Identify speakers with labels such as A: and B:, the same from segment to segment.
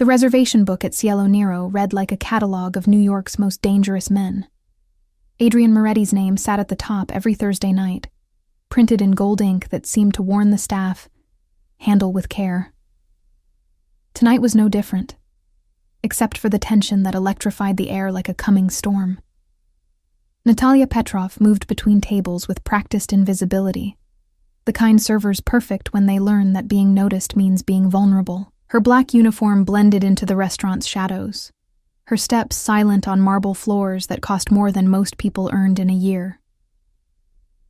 A: The reservation book at Cielo Nero read like a catalog of New York's most dangerous men. Adrian Moretti's name sat at the top every Thursday night, printed in gold ink that seemed to warn the staff, handle with care. Tonight was no different, except for the tension that electrified the air like a coming storm. Natalia Petrov moved between tables with practiced invisibility, the kind servers perfect when they learn that being noticed means being vulnerable. Her black uniform blended into the restaurant's shadows, her steps silent on marble floors that cost more than most people earned in a year.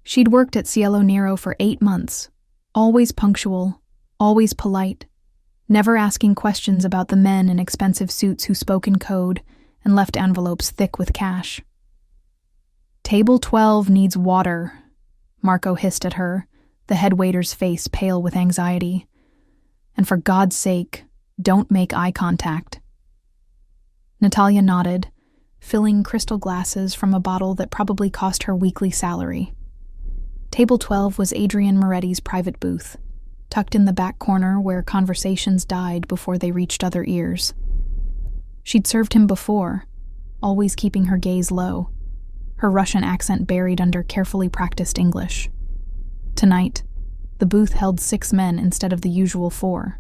A: She'd worked at Cielo Nero for 8 months, always punctual, always polite, never asking questions about the men in expensive suits who spoke in code and left envelopes thick with cash. "Table 12 needs water," Marco hissed at her, the head waiter's face pale with anxiety. "And for God's sake, don't make eye contact." Natalia nodded, filling crystal glasses from a bottle that probably cost her weekly salary. Table 12 was Adrian Moretti's private booth, tucked in the back corner where conversations died before they reached other ears. She'd served him before, always keeping her gaze low, her Russian accent buried under carefully practiced English. Tonight, the booth held 6 men instead of the usual 4.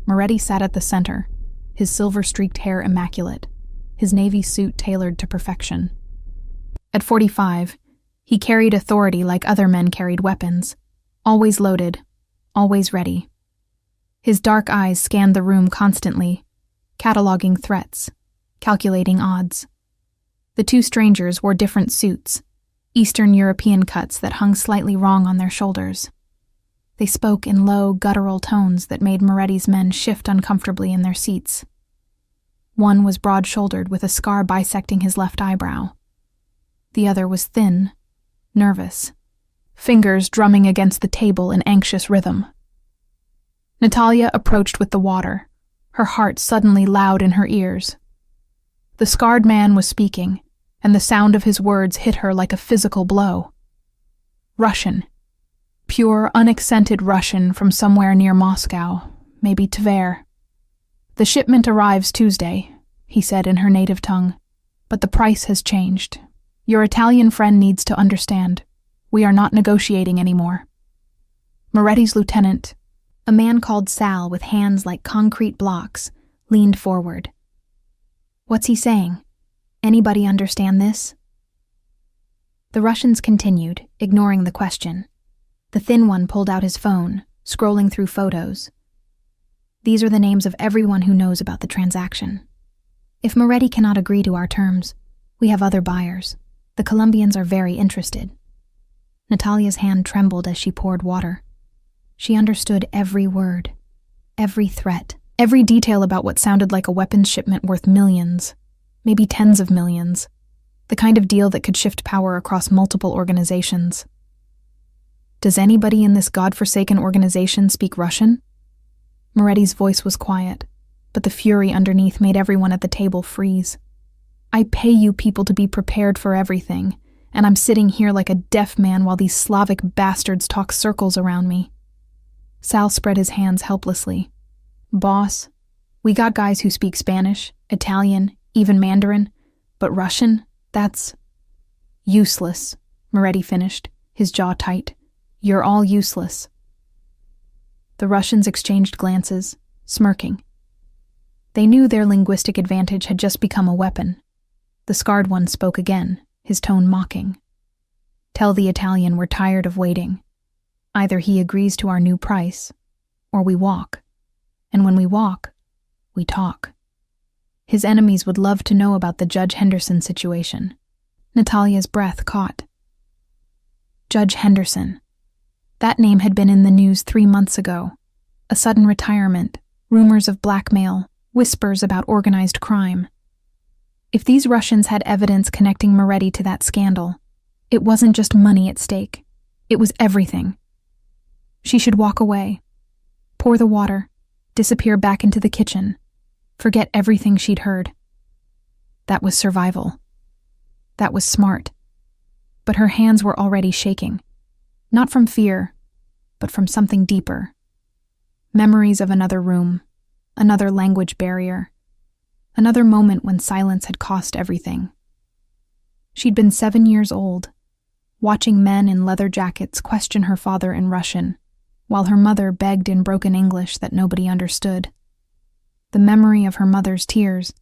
A: Moretti sat at the center, his silver-streaked hair immaculate, his navy suit tailored to perfection. At 45, he carried authority like other men carried weapons, always loaded, always ready. His dark eyes scanned the room constantly, cataloging threats, calculating odds. The 2 strangers wore different suits, Eastern European cuts that hung slightly wrong on their shoulders. They spoke in low, guttural tones that made Moretti's men shift uncomfortably in their seats. One was broad-shouldered with a scar bisecting his left eyebrow. The other was thin, nervous, fingers drumming against the table in anxious rhythm. Natalia approached with the water, her heart suddenly loud in her ears. The scarred man was speaking, and the sound of his words hit her like a physical blow. Russian. Pure, unaccented Russian from somewhere near Moscow, maybe Tver. "The shipment arrives Tuesday," he said in her native tongue, "but the price has changed. Your Italian friend needs to understand. We are not negotiating anymore." Moretti's lieutenant, a man called Sal with hands like concrete blocks, leaned forward. "What's he saying? Anybody understand this?" The Russians continued, ignoring the question. The thin one pulled out his phone, scrolling through photos. "These are the names of everyone who knows about the transaction. If Moretti cannot agree to our terms, we have other buyers. The Colombians are very interested." Natalia's hand trembled as she poured water. She understood every word, every threat, every detail about what sounded like a weapons shipment worth millions, maybe tens of millions, the kind of deal that could shift power across multiple organizations. "Does anybody in this godforsaken organization speak Russian?" Moretti's voice was quiet, but the fury underneath made everyone at the table freeze. "I pay you people to be prepared for everything, and I'm sitting here like a deaf man while these Slavic bastards talk circles around me." Sal spread his hands helplessly. "Boss, we got guys who speak Spanish, Italian, even Mandarin, but Russian, that's..." "Useless," Moretti finished, his jaw tight. "You're all useless." The Russians exchanged glances, smirking. They knew their linguistic advantage had just become a weapon. The scarred one spoke again, his tone mocking. "Tell the Italian we're tired of waiting. Either he agrees to our new price, or we walk. And when we walk, we talk." His enemies would love to know about the Judge Henderson situation. Natalia's breath caught. Judge Henderson. That name had been in the news 3 months ago. A sudden retirement, rumors of blackmail, whispers about organized crime. If these Russians had evidence connecting Moretti to that scandal, it wasn't just money at stake. It was everything. She should walk away, pour the water, disappear back into the kitchen, forget everything she'd heard. That was survival. That was smart. But her hands were already shaking. Not from fear, but from something deeper. Memories of another room, Another language barrier. Another moment when silence had cost everything. She'd been 7 years old, watching men in leather jackets question her father in Russian, while her mother begged in broken English that nobody understood. The memory of her mother's tears,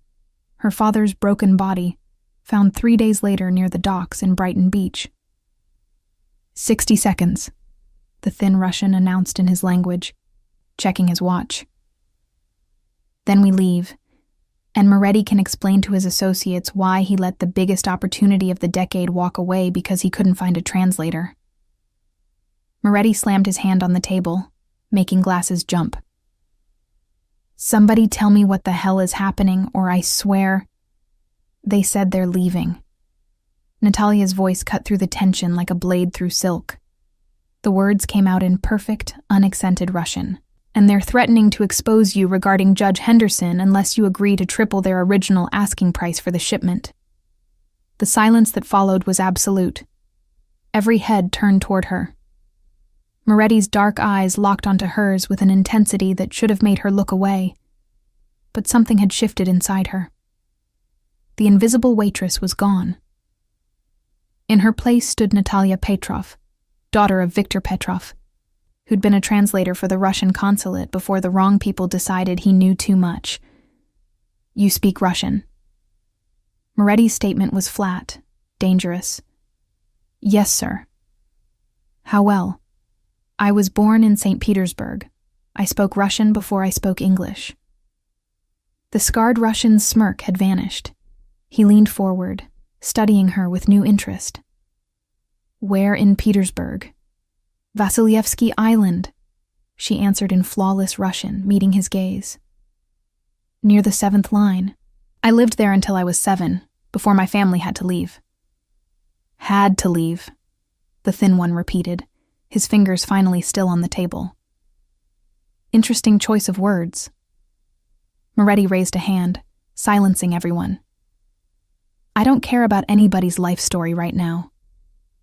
A: her father's broken body, found 3 days later near the docks in Brighton Beach. 60 seconds, the thin Russian announced in his language, checking his watch. Then we leave, and Moretti can explain to his associates why he let the biggest opportunity of the decade walk away because he couldn't find a translator. Moretti slammed his hand on the table, making glasses jump. "Somebody tell me what the hell is happening, or I swear—" "They said they're leaving." Natalia's voice cut through the tension like a blade through silk. The words came out in perfect, unaccented Russian. "And they're threatening to expose you regarding Judge Henderson unless you agree to triple their original asking price for the shipment." The silence that followed was absolute. Every head turned toward her. Moretti's dark eyes locked onto hers with an intensity that should have made her look away. But something had shifted inside her. The invisible waitress was gone. In her place stood Natalia Petrov, daughter of Viktor Petrov, who'd been a translator for the Russian consulate before the wrong people decided he knew too much. "You speak Russian." Moretti's statement was flat, dangerous. "Yes, sir." "How well?" "I was born in St. Petersburg. I spoke Russian before I spoke English." The scarred Russian's smirk had vanished. He leaned forward, studying her with new interest. "Where in Petersburg?" "Vasilyevsky Island," she answered in flawless Russian, meeting his gaze. "Near the 7th line. I lived there until I was 7, before my family had to leave." "Had to leave," the thin one repeated, his fingers finally still on the table. "Interesting choice of words." Moretti raised a hand, silencing everyone. "I don't care about anybody's life story right now.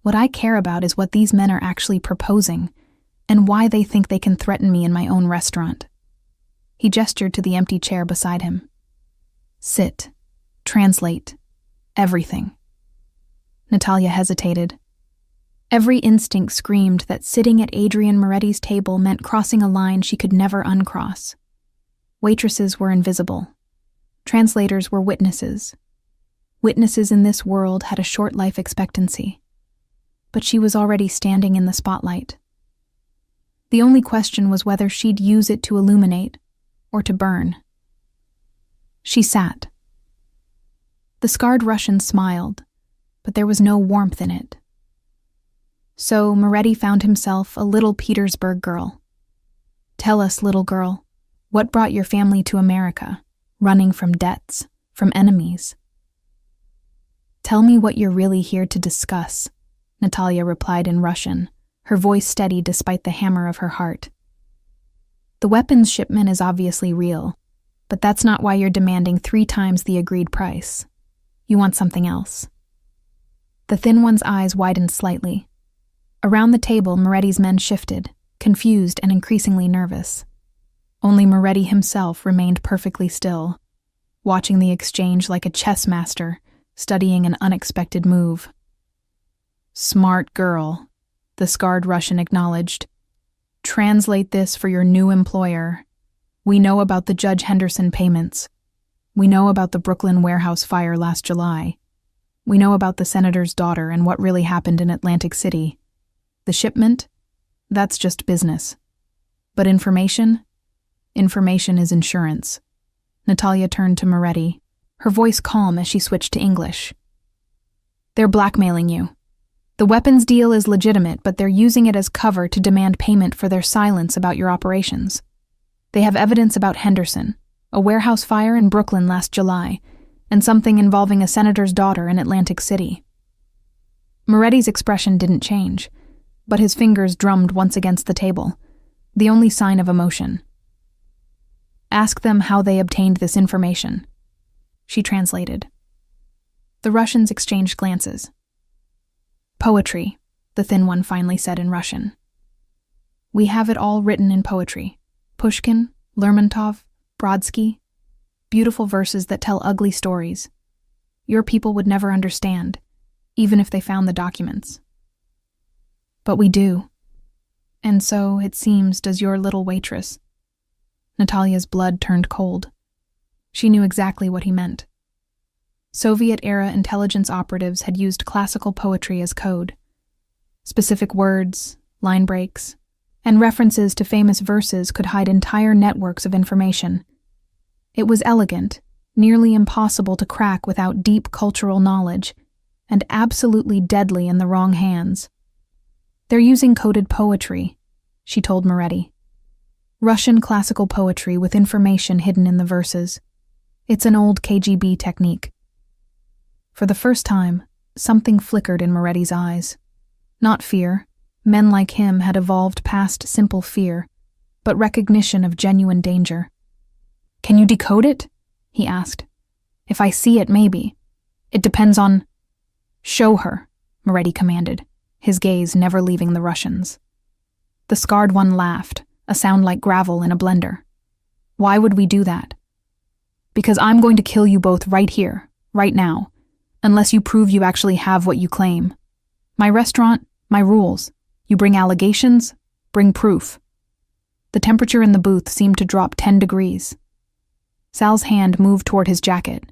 A: What I care about is what these men are actually proposing, and why they think they can threaten me in my own restaurant." He gestured to the empty chair beside him. "Sit. Translate. Everything." Natalia hesitated. Every instinct screamed that sitting at Adrian Moretti's table meant crossing a line she could never uncross. Waitresses were invisible. Translators were witnesses. Witnesses in this world had a short life expectancy. But she was already standing in the spotlight. The only question was whether she'd use it to illuminate or to burn. She sat. The scarred Russian smiled, but there was no warmth in it. So Moretti found himself a little Petersburg girl. "Tell us, little girl, what brought your family to America, running from debts, from enemies?" "Tell me what you're really here to discuss," Natalia replied in Russian, her voice steady despite the hammer of her heart. "The weapons shipment is obviously real, but that's not why you're demanding 3 times the agreed price. You want something else." The thin one's eyes widened slightly. Around the table, Moretti's men shifted, confused and increasingly nervous. Only Moretti himself remained perfectly still, watching the exchange like a chess master, studying an unexpected move. "Smart girl," the scarred Russian acknowledged. "Translate this for your new employer. We know about the Judge Henderson payments. We know about the Brooklyn warehouse fire last July. We know about the senator's daughter and what really happened in Atlantic City. The shipment? That's just business. But information? Information is insurance." Natalia turned to Moretti, her voice calm as she switched to English. "They're blackmailing you. The weapons deal is legitimate, but they're using it as cover to demand payment for their silence about your operations. They have evidence about Henderson, a warehouse fire in Brooklyn last July, and something involving a senator's daughter in Atlantic City." Moretti's expression didn't change, but his fingers drummed once against the table, the only sign of emotion. "Ask them how they obtained this information," she translated. The Russians exchanged glances. "Poetry," the thin one finally said in Russian. "We have it all written in poetry. Pushkin, Lermontov, Brodsky, beautiful verses that tell ugly stories. Your people would never understand, even if they found the documents. But we do. And so, it seems, does your little waitress. Natalia's blood turned cold. She knew exactly what he meant. Soviet-era intelligence operatives had used classical poetry as code. Specific words, line breaks, and references to famous verses could hide entire networks of information. It was elegant, nearly impossible to crack without deep cultural knowledge, and absolutely deadly in the wrong hands. They're using coded poetry, she told Moretti. Russian classical poetry with information hidden in the verses. It's an old KGB technique. For the first time, something flickered in Moretti's eyes. Not fear. Men like him had evolved past simple fear, but recognition of genuine danger. Can you decode it? He asked. If I see it, maybe. It depends on... Show her, Moretti commanded, his gaze never leaving the Russians. The scarred one laughed, a sound like gravel in a blender. Why would we do that? Because I'm going to kill you both right here, right now, unless you prove you actually have what you claim. My restaurant, my rules. You bring allegations, bring proof. The temperature in the booth seemed to drop 10 degrees. Sal's hand moved toward his jacket.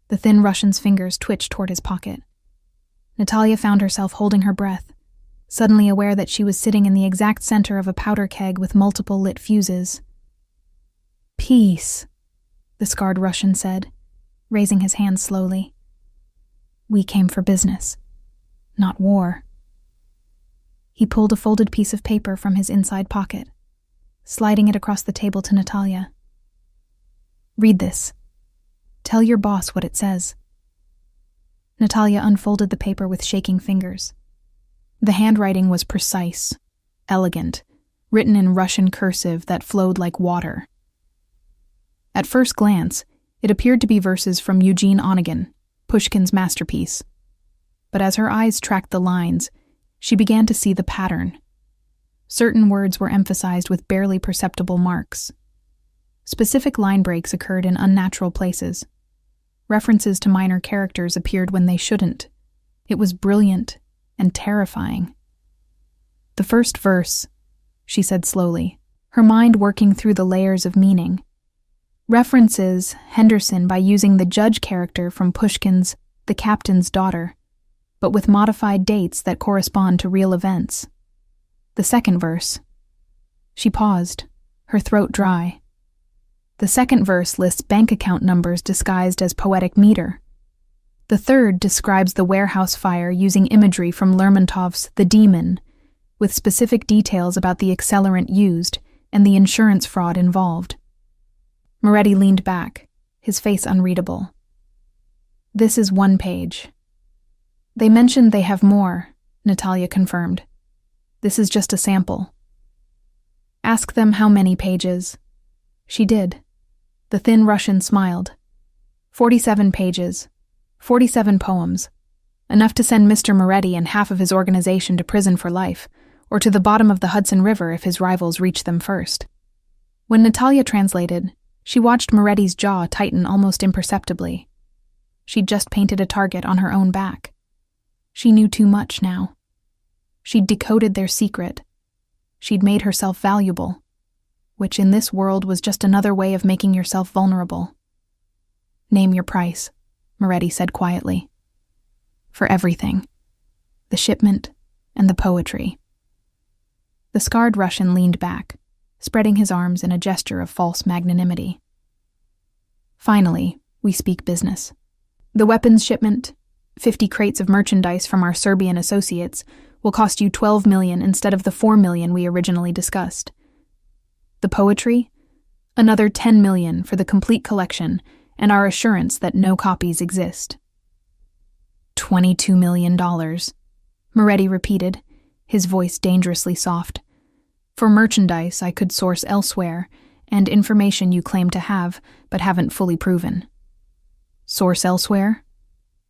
A: The thin Russian's fingers twitched toward his pocket. Natalia found herself holding her breath, suddenly aware that she was sitting in the exact center of a powder keg with multiple lit fuses. Peace, the scarred Russian said, raising his hand slowly. We came for business, not war. He pulled a folded piece of paper from his inside pocket, sliding it across the table to Natalia. Read this. Tell your boss what it says. Natalia unfolded the paper with shaking fingers. The handwriting was precise, elegant, written in Russian cursive that flowed like water. At first glance, it appeared to be verses from Eugene Onegin, Pushkin's masterpiece. But as her eyes tracked the lines, she began to see the pattern. Certain words were emphasized with barely perceptible marks. Specific line breaks occurred in unnatural places. References to minor characters appeared when they shouldn't. It was brilliant and terrifying. The first verse, she said slowly, her mind working through the layers of meaning. References Henderson by using the judge character from Pushkin's The Captain's Daughter, but with modified dates that correspond to real events. The second verse. She paused, her throat dry. The second verse lists bank account numbers disguised as poetic meter. The third describes the warehouse fire using imagery from Lermontov's The Demon, with specific details about the accelerant used and the insurance fraud involved. Moretti leaned back, his face unreadable. This is one page. They mentioned they have more, Natalia confirmed. This is just a sample. Ask them how many pages. She did. The thin Russian smiled. 47 pages. 47 poems. Enough to send Mr. Moretti and half of his organization to prison for life, or to the bottom of the Hudson River if his rivals reached them first. When Natalia translated, she watched Moretti's jaw tighten almost imperceptibly. She'd just painted a target on her own back. She knew too much now. She'd decoded their secret. She'd made herself valuable, which in this world was just another way of making yourself vulnerable. Name your price, Moretti said quietly. For everything. The shipment and the poetry. The scarred Russian leaned back, spreading his arms in a gesture of false magnanimity. Finally, we speak business. The weapons shipment, 50 crates of merchandise from our Serbian associates, will cost you $12 million instead of the $4 million we originally discussed. The poetry, another $10 million for the complete collection and our assurance that no copies exist. $22 million, Moretti repeated, his voice dangerously soft. For merchandise I could source elsewhere, and information you claim to have, but haven't fully proven. Source elsewhere?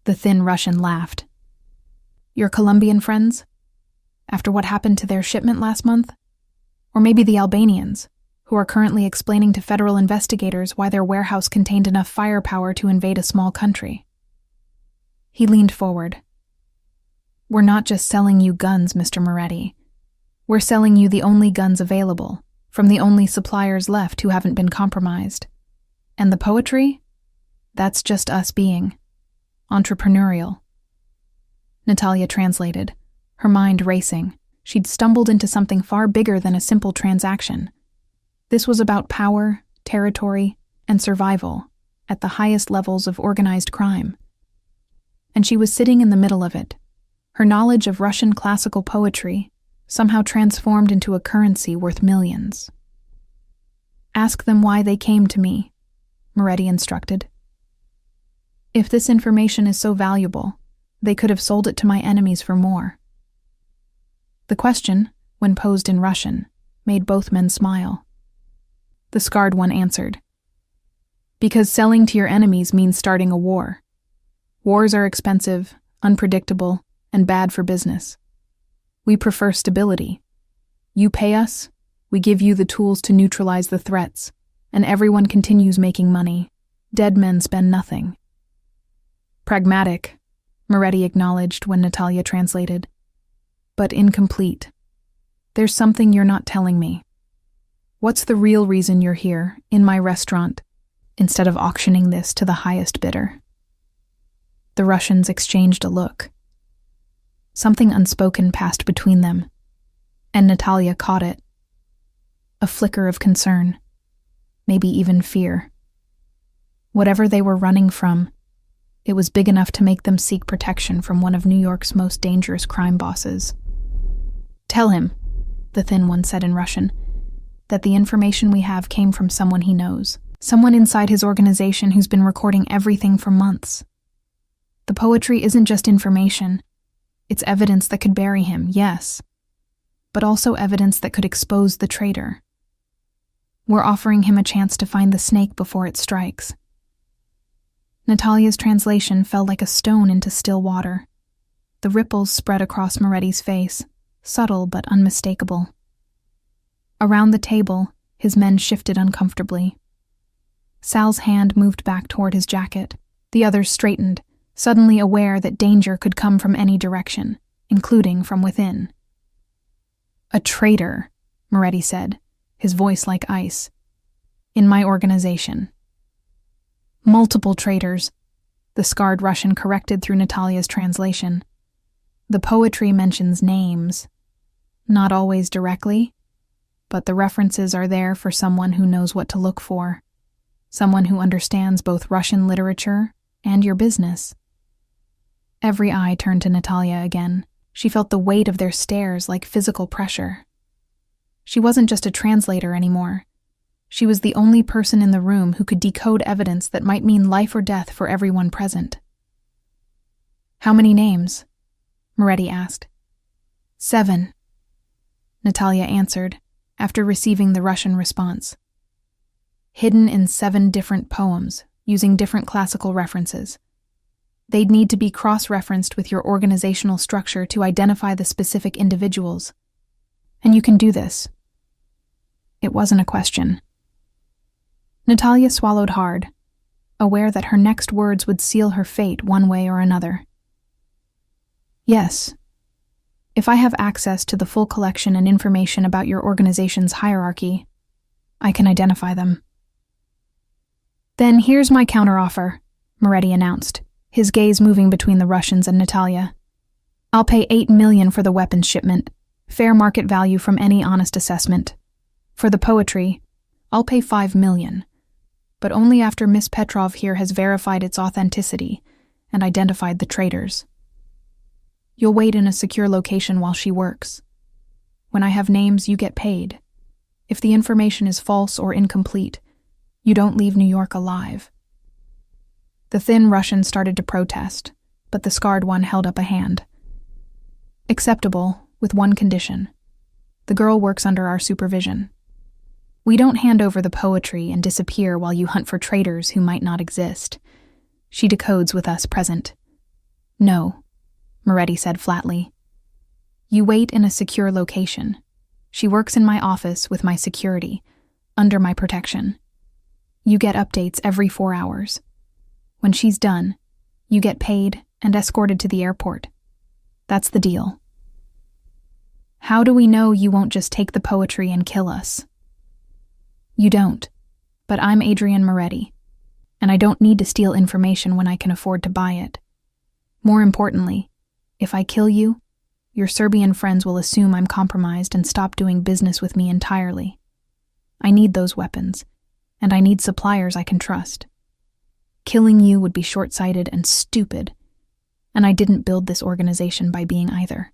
A: The thin Russian laughed. Your Colombian friends? After what happened to their shipment last month? Or maybe the Albanians? who are currently explaining to federal investigators why their warehouse contained enough firepower to invade a small country. He leaned forward. We're not just selling you guns, Mr. Moretti. We're selling you the only guns available, from the only suppliers left who haven't been compromised. And the poetry? That's just us being entrepreneurial. Natalia translated, her mind racing. She'd stumbled into something far bigger than a simple transaction. This was about power, territory, and survival at the highest levels of organized crime. And she was sitting in the middle of it, her knowledge of Russian classical poetry somehow transformed into a currency worth millions. Ask them why they came to me, Moretti instructed. If this information is so valuable, they could have sold it to my enemies for more. The question, when posed in Russian, made both men smile. The scarred one answered, because selling to your enemies means starting a war. Wars are expensive, unpredictable, and bad for business. We prefer stability. You pay us, we give you the tools to neutralize the threats, and everyone continues making money. Dead men spend nothing. Pragmatic, Moretti acknowledged when Natalia translated, but incomplete. There's something you're not telling me. What's the real reason you're here, in my restaurant, instead of auctioning this to the highest bidder? The Russians exchanged a look. Something unspoken passed between them, and Natalia caught it. A flicker of concern, maybe even fear. Whatever they were running from, it was big enough to make them seek protection from one of New York's most dangerous crime bosses. Tell him, the thin one said in Russian, that the information we have came from someone he knows, someone inside his organization who's been recording everything for months. The poetry isn't just information. It's evidence that could bury him, yes, but also evidence that could expose the traitor. We're offering him a chance to find the snake before it strikes. Natalia's translation fell like a stone into still water. The ripples spread across Moretti's face, subtle but unmistakable. Around the table, his men shifted uncomfortably. Sal's hand moved back toward his jacket. The others straightened, suddenly aware that danger could come from any direction, including from within. A traitor, Moretti said, his voice like ice. In my organization. Multiple traitors, the scarred Russian corrected through Natalia's translation. The poetry mentions names. Not always directly, but the references are there for someone who knows what to look for. Someone who understands both Russian literature and your business. Every eye turned to Natalia again. She felt the weight of their stares like physical pressure. She wasn't just a translator anymore. She was the only person in the room who could decode evidence that might mean life or death for everyone present. How many names? Moretti asked. 7. Natalia answered, after receiving the Russian response. Hidden in 7 different poems, using different classical references. They'd need to be cross-referenced with your organizational structure to identify the specific individuals. And you can do this. It wasn't a question. Natalia swallowed hard, aware that her next words would seal her fate one way or another. Yes. If I have access to the full collection and information about your organization's hierarchy, I can identify them. Then here's my counteroffer, Moretti announced, his gaze moving between the Russians and Natalia. I'll pay $8 million for the weapons shipment, fair market value from any honest assessment. For the poetry, I'll pay $5 million, but only after Miss Petrov here has verified its authenticity and identified the traitors. You'll wait in a secure location while she works. When I have names, you get paid. If the information is false or incomplete, you don't leave New York alive. The thin Russian started to protest, but the scarred one held up a hand. Acceptable, with one condition. The girl works under our supervision. We don't hand over the poetry and disappear while you hunt for traitors who might not exist. She decodes with us present. No, Moretti said flatly. You wait in a secure location. She works in my office with my security, under my protection. You get updates every 4 hours. When she's done, you get paid and escorted to the airport. That's the deal. How do we know you won't just take the poetry and kill us? You don't, but I'm Adrian Moretti, and I don't need to steal information when I can afford to buy it. More importantly, if I kill you, your Serbian friends will assume I'm compromised and stop doing business with me entirely. I need those weapons, and I need suppliers I can trust. Killing you would be short-sighted and stupid, and I didn't build this organization by being either.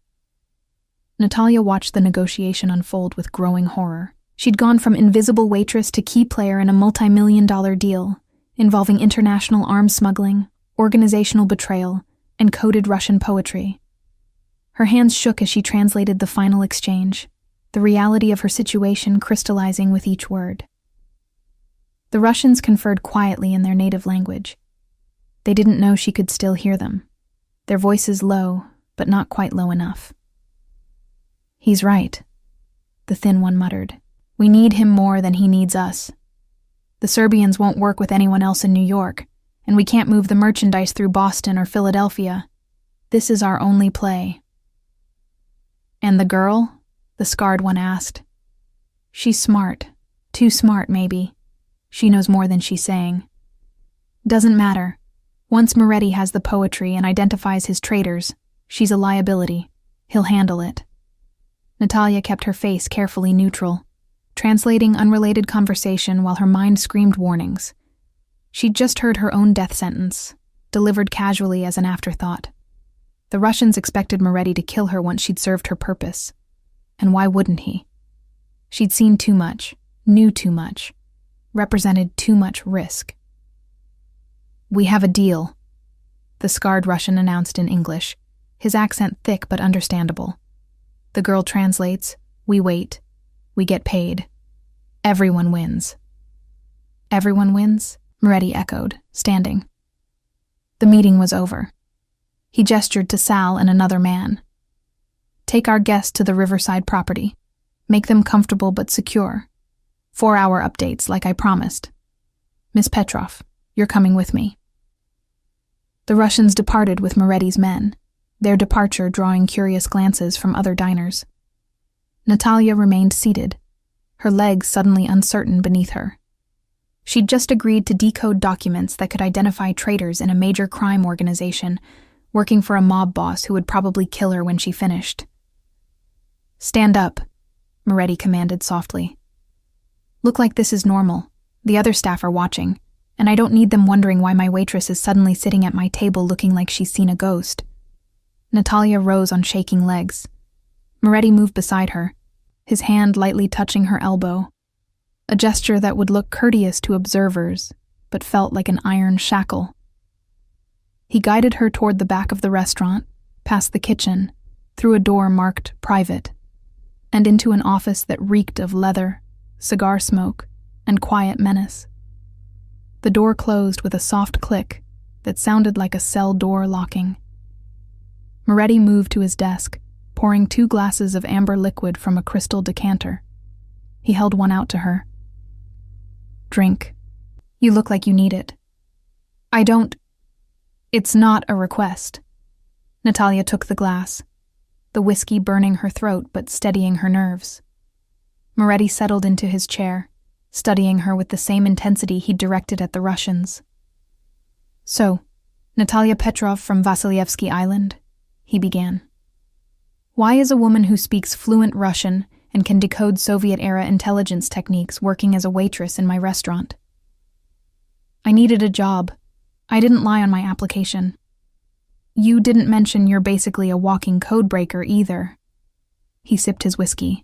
A: Natalia watched the negotiation unfold with growing horror. She'd gone from invisible waitress to key player in a multi-million-dollar deal involving international arms smuggling, organizational betrayal, and coded Russian poetry. Her hands shook as she translated the final exchange, the reality of her situation crystallizing with each word. The Russians conferred quietly in their native language. They didn't know she could still hear them, their voices low, but not quite low enough. He's right, the thin one muttered. We need him more than he needs us. The Serbians won't work with anyone else in New York, and we can't move the merchandise through Boston or Philadelphia. This is our only play. And the girl? The scarred one asked. She's smart. Too smart, maybe. She knows more than she's saying. Doesn't matter. Once Moretti has the poetry and identifies his traitors, she's a liability. He'll handle it. Natalia kept her face carefully neutral, translating unrelated conversation while her mind screamed warnings. She'd just heard her own death sentence, delivered casually as an afterthought. The Russians expected Moretti to kill her once she'd served her purpose. And why wouldn't he? She'd seen too much, knew too much, represented too much risk. We have a deal, the scarred Russian announced in English, his accent thick but understandable. The girl translates, we wait, we get paid. Everyone wins. Everyone wins? Moretti echoed, standing. The meeting was over. He gestured to Sal and another man. Take our guests to the Riverside property. Make them comfortable but secure. 4-hour updates, like I promised. Miss Petrov, you're coming with me. The Russians departed with Moretti's men, their departure drawing curious glances from other diners. Natalia remained seated, her legs suddenly uncertain beneath her. She'd just agreed to decode documents that could identify traitors in a major crime organization, working for a mob boss who would probably kill her when she finished. Stand up, Moretti commanded softly. Look like this is normal. The other staff are watching, and I don't need them wondering why my waitress is suddenly sitting at my table looking like she's seen a ghost. Natalia rose on shaking legs. Moretti moved beside her, his hand lightly touching her elbow, a gesture that would look courteous to observers, but felt like an iron shackle. He guided her toward the back of the restaurant, past the kitchen, through a door marked private, and into an office that reeked of leather, cigar smoke, and quiet menace. The door closed with a soft click that sounded like a cell door locking. Moretti moved to his desk, pouring 2 glasses of amber liquid from a crystal decanter. He held one out to her. Drink. You look like you need it. I don't. It's not a request. Natalia took the glass, the whiskey burning her throat but steadying her nerves. Moretti settled into his chair, studying her with the same intensity he'd directed at the Russians. So, Natalia Petrov from Vasilyevsky Island, he began. Why is a woman who speaks fluent Russian and can decode Soviet-era intelligence techniques working as a waitress in my restaurant? I needed a job. I didn't lie on my application. You didn't mention you're basically a walking codebreaker either. He sipped his whiskey.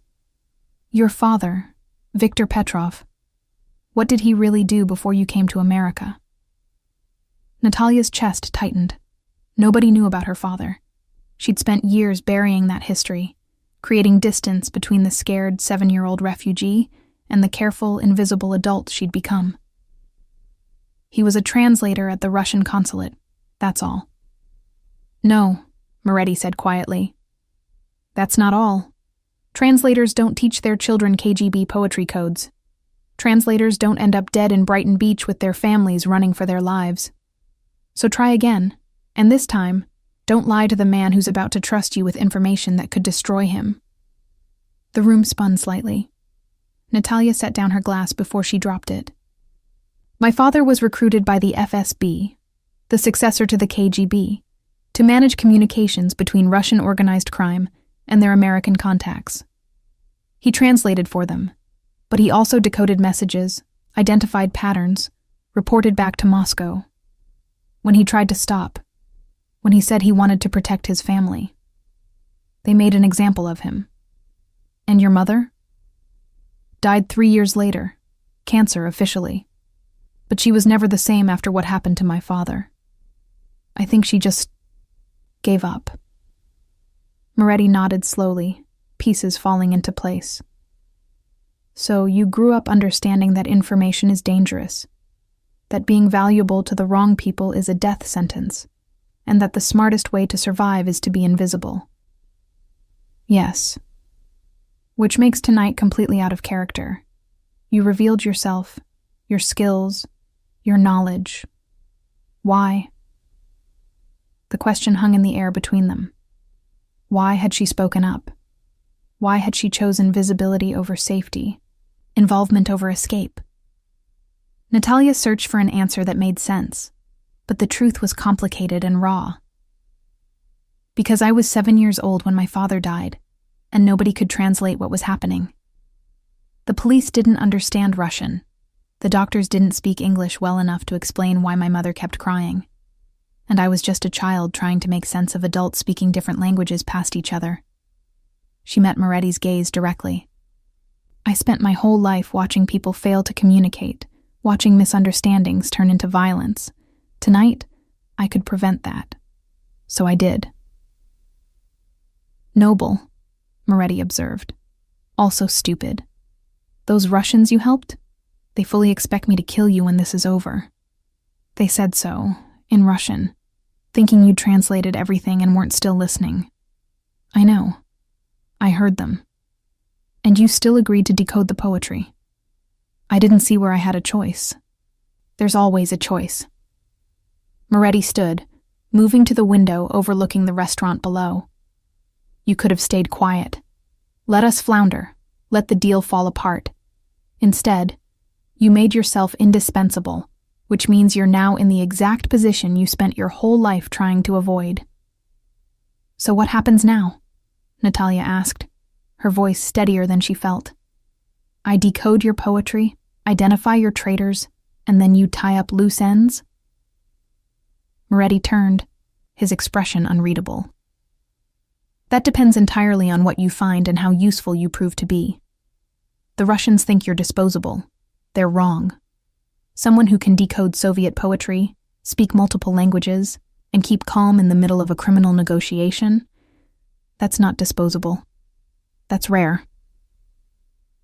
A: Your father, Viktor Petrov, what did he really do before you came to America? Natalia's chest tightened. Nobody knew about her father. She'd spent years burying that history, creating distance between the scared 7-year-old refugee and the careful, invisible adult she'd become. He was a translator at the Russian consulate, that's all. No, Moretti said quietly. That's not all. Translators don't teach their children KGB poetry codes. Translators don't end up dead in Brighton Beach with their families running for their lives. So try again, and this time, don't lie to the man who's about to trust you with information that could destroy him. The room spun slightly. Natalia set down her glass before she dropped it. My father was recruited by the FSB, the successor to the KGB, to manage communications between Russian organized crime and their American contacts. He translated for them, but he also decoded messages, identified patterns, reported back to Moscow. When he tried to stop, when he said he wanted to protect his family, they made an example of him. And your mother? Died 3 years later, cancer officially. But she was never the same after what happened to my father. I think she just gave up. Moretti nodded slowly, pieces falling into place. So you grew up understanding that information is dangerous, that being valuable to the wrong people is a death sentence, and that the smartest way to survive is to be invisible. Yes. Which makes tonight completely out of character. You revealed yourself, your skills, your knowledge. Why? The question hung in the air between them. Why had she spoken up? Why had she chosen visibility over safety, involvement over escape? Natalia searched for an answer that made sense, but the truth was complicated and raw. Because I was 7 years old when my father died, and nobody could translate what was happening. The police didn't understand Russian. The doctors didn't speak English well enough to explain why my mother kept crying. And I was just a child trying to make sense of adults speaking different languages past each other. She met Moretti's gaze directly. I spent my whole life watching people fail to communicate, watching misunderstandings turn into violence. Tonight, I could prevent that. So I did. Noble, Moretti observed. Also stupid. Those Russians you helped? They fully expect me to kill you when this is over. They said so, in Russian, thinking you'd translated everything and weren't still listening. I know. I heard them. And you still agreed to decode the poetry. I didn't see where I had a choice. There's always a choice. Moretti stood, moving to the window overlooking the restaurant below. You could have stayed quiet. Let us flounder. Let the deal fall apart. Instead, you made yourself indispensable, which means you're now in the exact position you spent your whole life trying to avoid. So what happens now? Natalia asked, her voice steadier than she felt. I decode your poetry, identify your traitors, and then you tie up loose ends? Moretti turned, his expression unreadable. That depends entirely on what you find and how useful you prove to be. The Russians think you're disposable. They're wrong. Someone who can decode Soviet poetry, speak multiple languages, and keep calm in the middle of a criminal negotiation, that's not disposable. That's rare.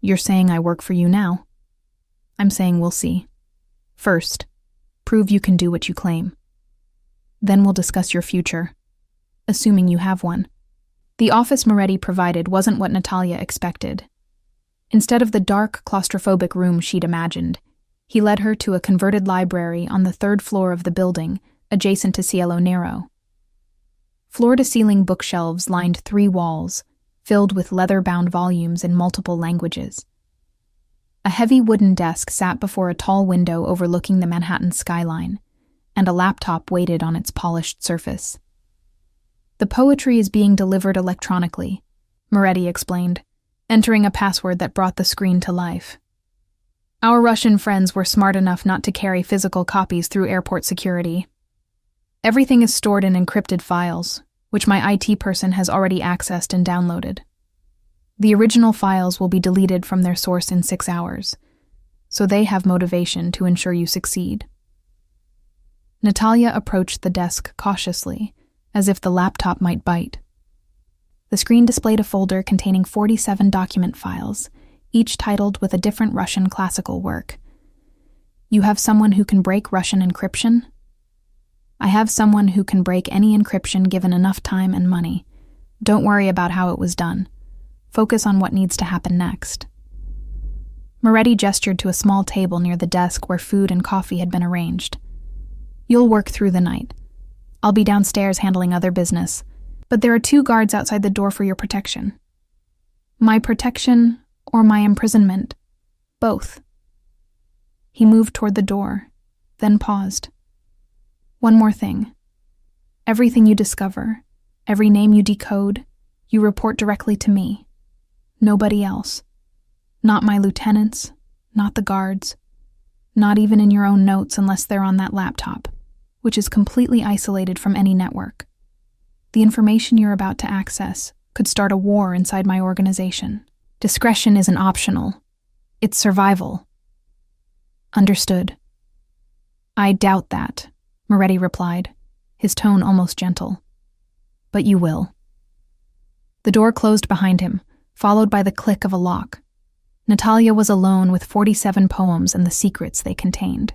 A: You're saying I work for you now. I'm saying we'll see. First, prove you can do what you claim. Then we'll discuss your future, assuming you have one. The office Moretti provided wasn't what Natalia expected. Instead of the dark, claustrophobic room she'd imagined, he led her to a converted library on the 3rd floor of the building, adjacent to Cielo Nero. Floor-to-ceiling bookshelves lined 3 walls, filled with leather-bound volumes in multiple languages. A heavy wooden desk sat before a tall window overlooking the Manhattan skyline, and a laptop waited on its polished surface. The poetry is being delivered electronically, Moretti explained, entering a password that brought the screen to life. Our Russian friends were smart enough not to carry physical copies through airport security. Everything is stored in encrypted files, which my IT person has already accessed and downloaded. The original files will be deleted from their source in 6 hours, so they have motivation to ensure you succeed. Natalia approached the desk cautiously, as if the laptop might bite. The screen displayed a folder containing 47 document files, each titled with a different Russian classical work. You have someone who can break Russian encryption? I have someone who can break any encryption given enough time and money. Don't worry about how it was done. Focus on what needs to happen next. Moretti gestured to a small table near the desk where food and coffee had been arranged. "You'll work through the night. I'll be downstairs handling other business, but there are 2 guards outside the door for your protection." "My protection or my imprisonment? Both." He moved toward the door, then paused. "One more thing. Everything you discover, every name you decode, you report directly to me. Nobody else. Not my lieutenants, not the guards, not even in your own notes unless they're on that laptop, which is completely isolated from any network. The information you're about to access could start a war inside my organization. Discretion isn't optional. It's survival." "Understood." "I doubt that," Moretti replied, his tone almost gentle. "But you will." The door closed behind him, followed by the click of a lock. Natalia was alone with 47 poems and the secrets they contained.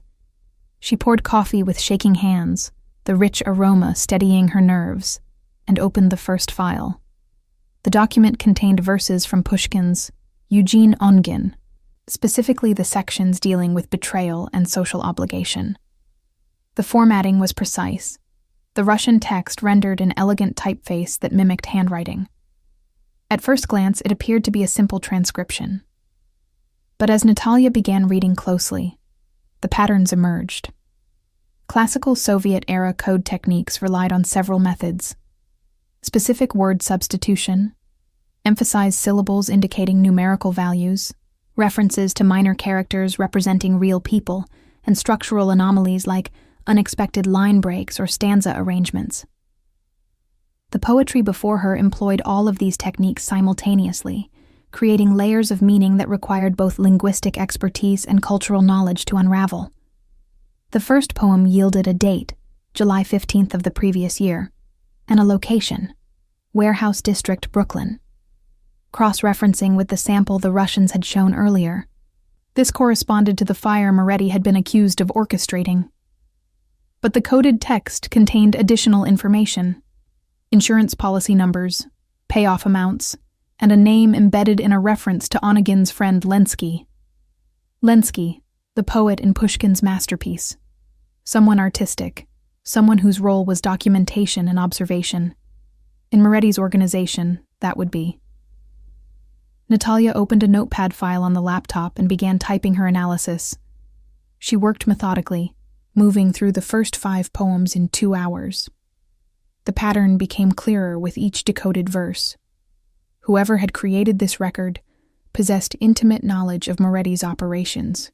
A: She poured coffee with shaking hands, the rich aroma steadying her nerves, and opened the first file. The document contained verses from Pushkin's Eugene Onegin, specifically the sections dealing with betrayal and social obligation. The formatting was precise, the Russian text rendered in elegant typeface that mimicked handwriting. At first glance, it appeared to be a simple transcription. But as Natalia began reading closely, the patterns emerged. Classical Soviet-era code techniques relied on several methods: specific word substitution, emphasized syllables indicating numerical values, references to minor characters representing real people, and structural anomalies like unexpected line breaks or stanza arrangements. The poetry before her employed all of these techniques simultaneously, creating layers of meaning that required both linguistic expertise and cultural knowledge to unravel. The first poem yielded a date, July 15th of the previous year, and a location, Warehouse District, Brooklyn. Cross-referencing with the sample the Russians had shown earlier, this corresponded to the fire Moretti had been accused of orchestrating. But the coded text contained additional information: insurance policy numbers, payoff amounts, and a name embedded in a reference to Onegin's friend Lenski. Lenski, the poet in Pushkin's masterpiece. Someone artistic, someone whose role was documentation and observation. In Moretti's organization, that would be. Natalia opened a notepad file on the laptop and began typing her analysis. She worked methodically, moving through the first 5 poems in 2 hours. The pattern became clearer with each decoded verse. Whoever had created this record possessed intimate knowledge of Moretti's operations,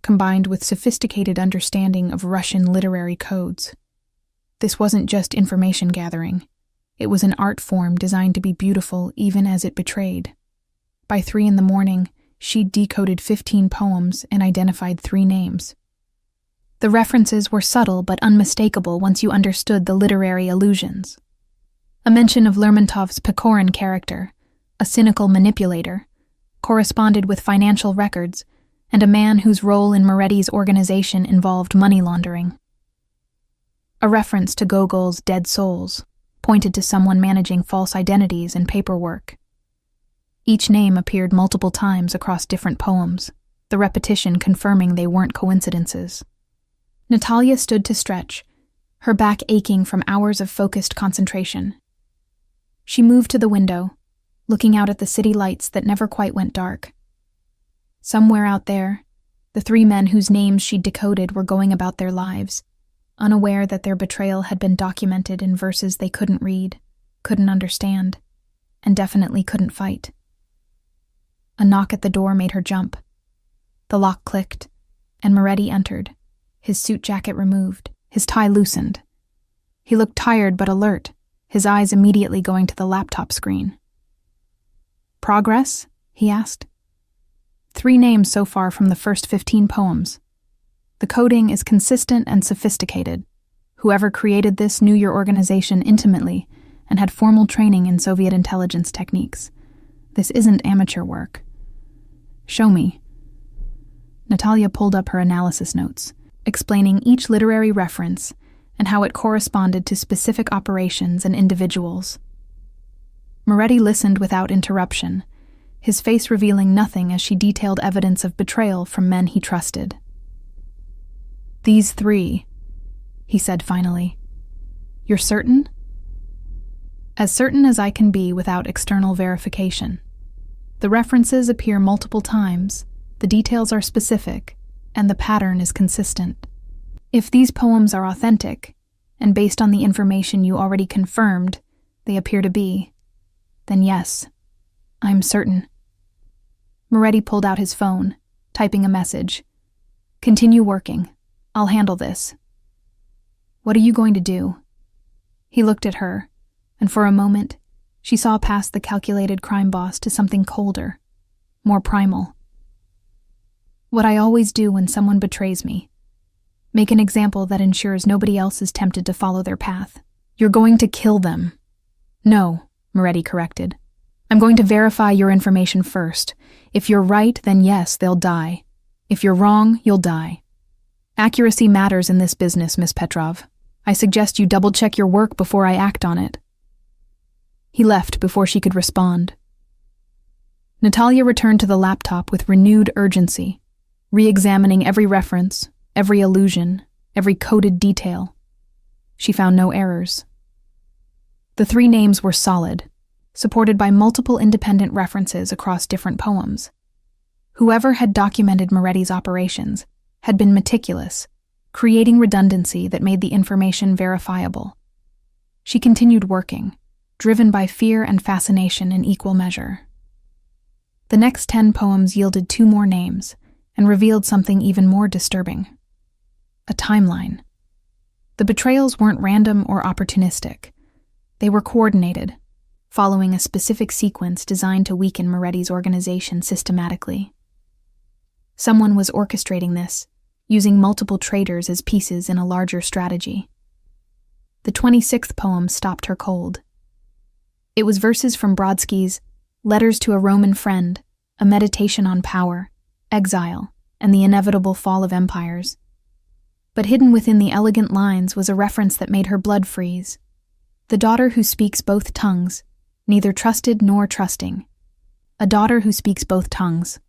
A: combined with sophisticated understanding of Russian literary codes. This wasn't just information gathering. It was an art form designed to be beautiful even as it betrayed. By 3 a.m, she'd decoded 15 poems and identified 3 names. The references were subtle but unmistakable once you understood the literary allusions. A mention of Lermontov's Pechorin character, a cynical manipulator, corresponded with financial records and a man whose role in Moretti's organization involved money laundering. A reference to Gogol's Dead Souls pointed to someone managing false identities and paperwork. Each name appeared multiple times across different poems, the repetition confirming they weren't coincidences. Natalia stood to stretch, her back aching from hours of focused concentration. She moved to the window, looking out at the city lights that never quite went dark. Somewhere out there, the 3 men whose names she'd decoded were going about their lives, unaware that their betrayal had been documented in verses they couldn't read, couldn't understand, and definitely couldn't fight. A knock at the door made her jump. The lock clicked, and Moretti entered, his suit jacket removed, his tie loosened. He looked tired but alert, his eyes immediately going to the laptop screen. "Progress?" he asked. 3 names so far from the first 15 poems. The coding is consistent and sophisticated. Whoever created this knew your organization intimately and had formal training in Soviet intelligence techniques. This isn't amateur work. "Show me." Natalia pulled up her analysis notes, explaining each literary reference and how it corresponded to specific operations and individuals. Moretti listened without interruption, his face revealing nothing as she detailed evidence of betrayal from men he trusted. "These 3, he said finally. "You're certain?" "As certain as I can be without external verification. The references appear multiple times, the details are specific, and the pattern is consistent. If these poems are authentic, and based on the information you already confirmed, they appear to be, then yes, I'm certain." Moretti pulled out his phone, typing a message. "Continue working. I'll handle this." "What are you going to do?" He looked at her, and for a moment, she saw past the calculated crime boss to something colder, more primal. "What I always do when someone betrays me. Make an example that ensures nobody else is tempted to follow their path. You're going to kill them." "No," Moretti corrected. "I'm going to verify your information first. If you're right, then yes, they'll die. If you're wrong, you'll die. Accuracy matters in this business, Miss Petrov. I suggest you double-check your work before I act on it." He left before she could respond. Natalia returned to the laptop with renewed urgency, re-examining every reference, every allusion, every coded detail. She found no errors. The 3 names were solid, supported by multiple independent references across different poems. Whoever had documented Moretti's operations had been meticulous, creating redundancy that made the information verifiable. She continued working, driven by fear and fascination in equal measure. The next 10 poems yielded 2 more names and revealed something even more disturbing. A timeline. The betrayals weren't random or opportunistic. They were coordinated, following a specific sequence designed to weaken Moretti's organization systematically. Someone was orchestrating this, using multiple traitors as pieces in a larger strategy. The 26th poem stopped her cold. It was verses from Brodsky's Letters to a Roman Friend, a meditation on power, exile, and the inevitable fall of empires. But hidden within the elegant lines was a reference that made her blood freeze. The daughter who speaks both tongues, neither trusted nor trusting. A daughter who speaks both tongues,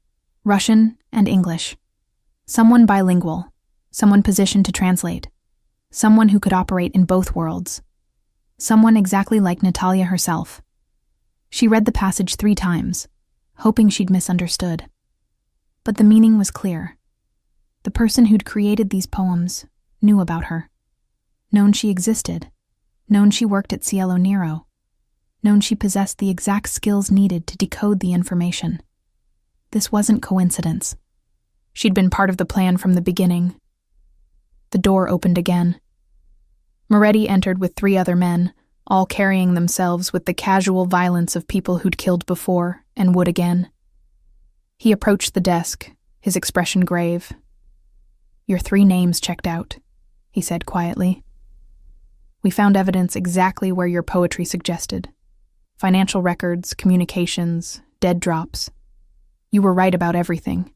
A: Russian and English. Someone bilingual, someone positioned to translate, someone who could operate in both worlds. Someone exactly like Natalia herself. She read the passage 3 times, hoping she'd misunderstood. But the meaning was clear. The person who'd created these poems knew about her. Known she existed. Known she worked at Cielo Nero. Known she possessed the exact skills needed to decode the information. This wasn't coincidence. She'd been part of the plan from the beginning. The door opened again. Moretti entered with 3 other men, all carrying themselves with the casual violence of people who'd killed before and would again. He approached the desk, his expression grave. "Your 3 names checked out," he said quietly. "We found evidence exactly where your poetry suggested. Financial records, communications, dead drops. You were right about everything."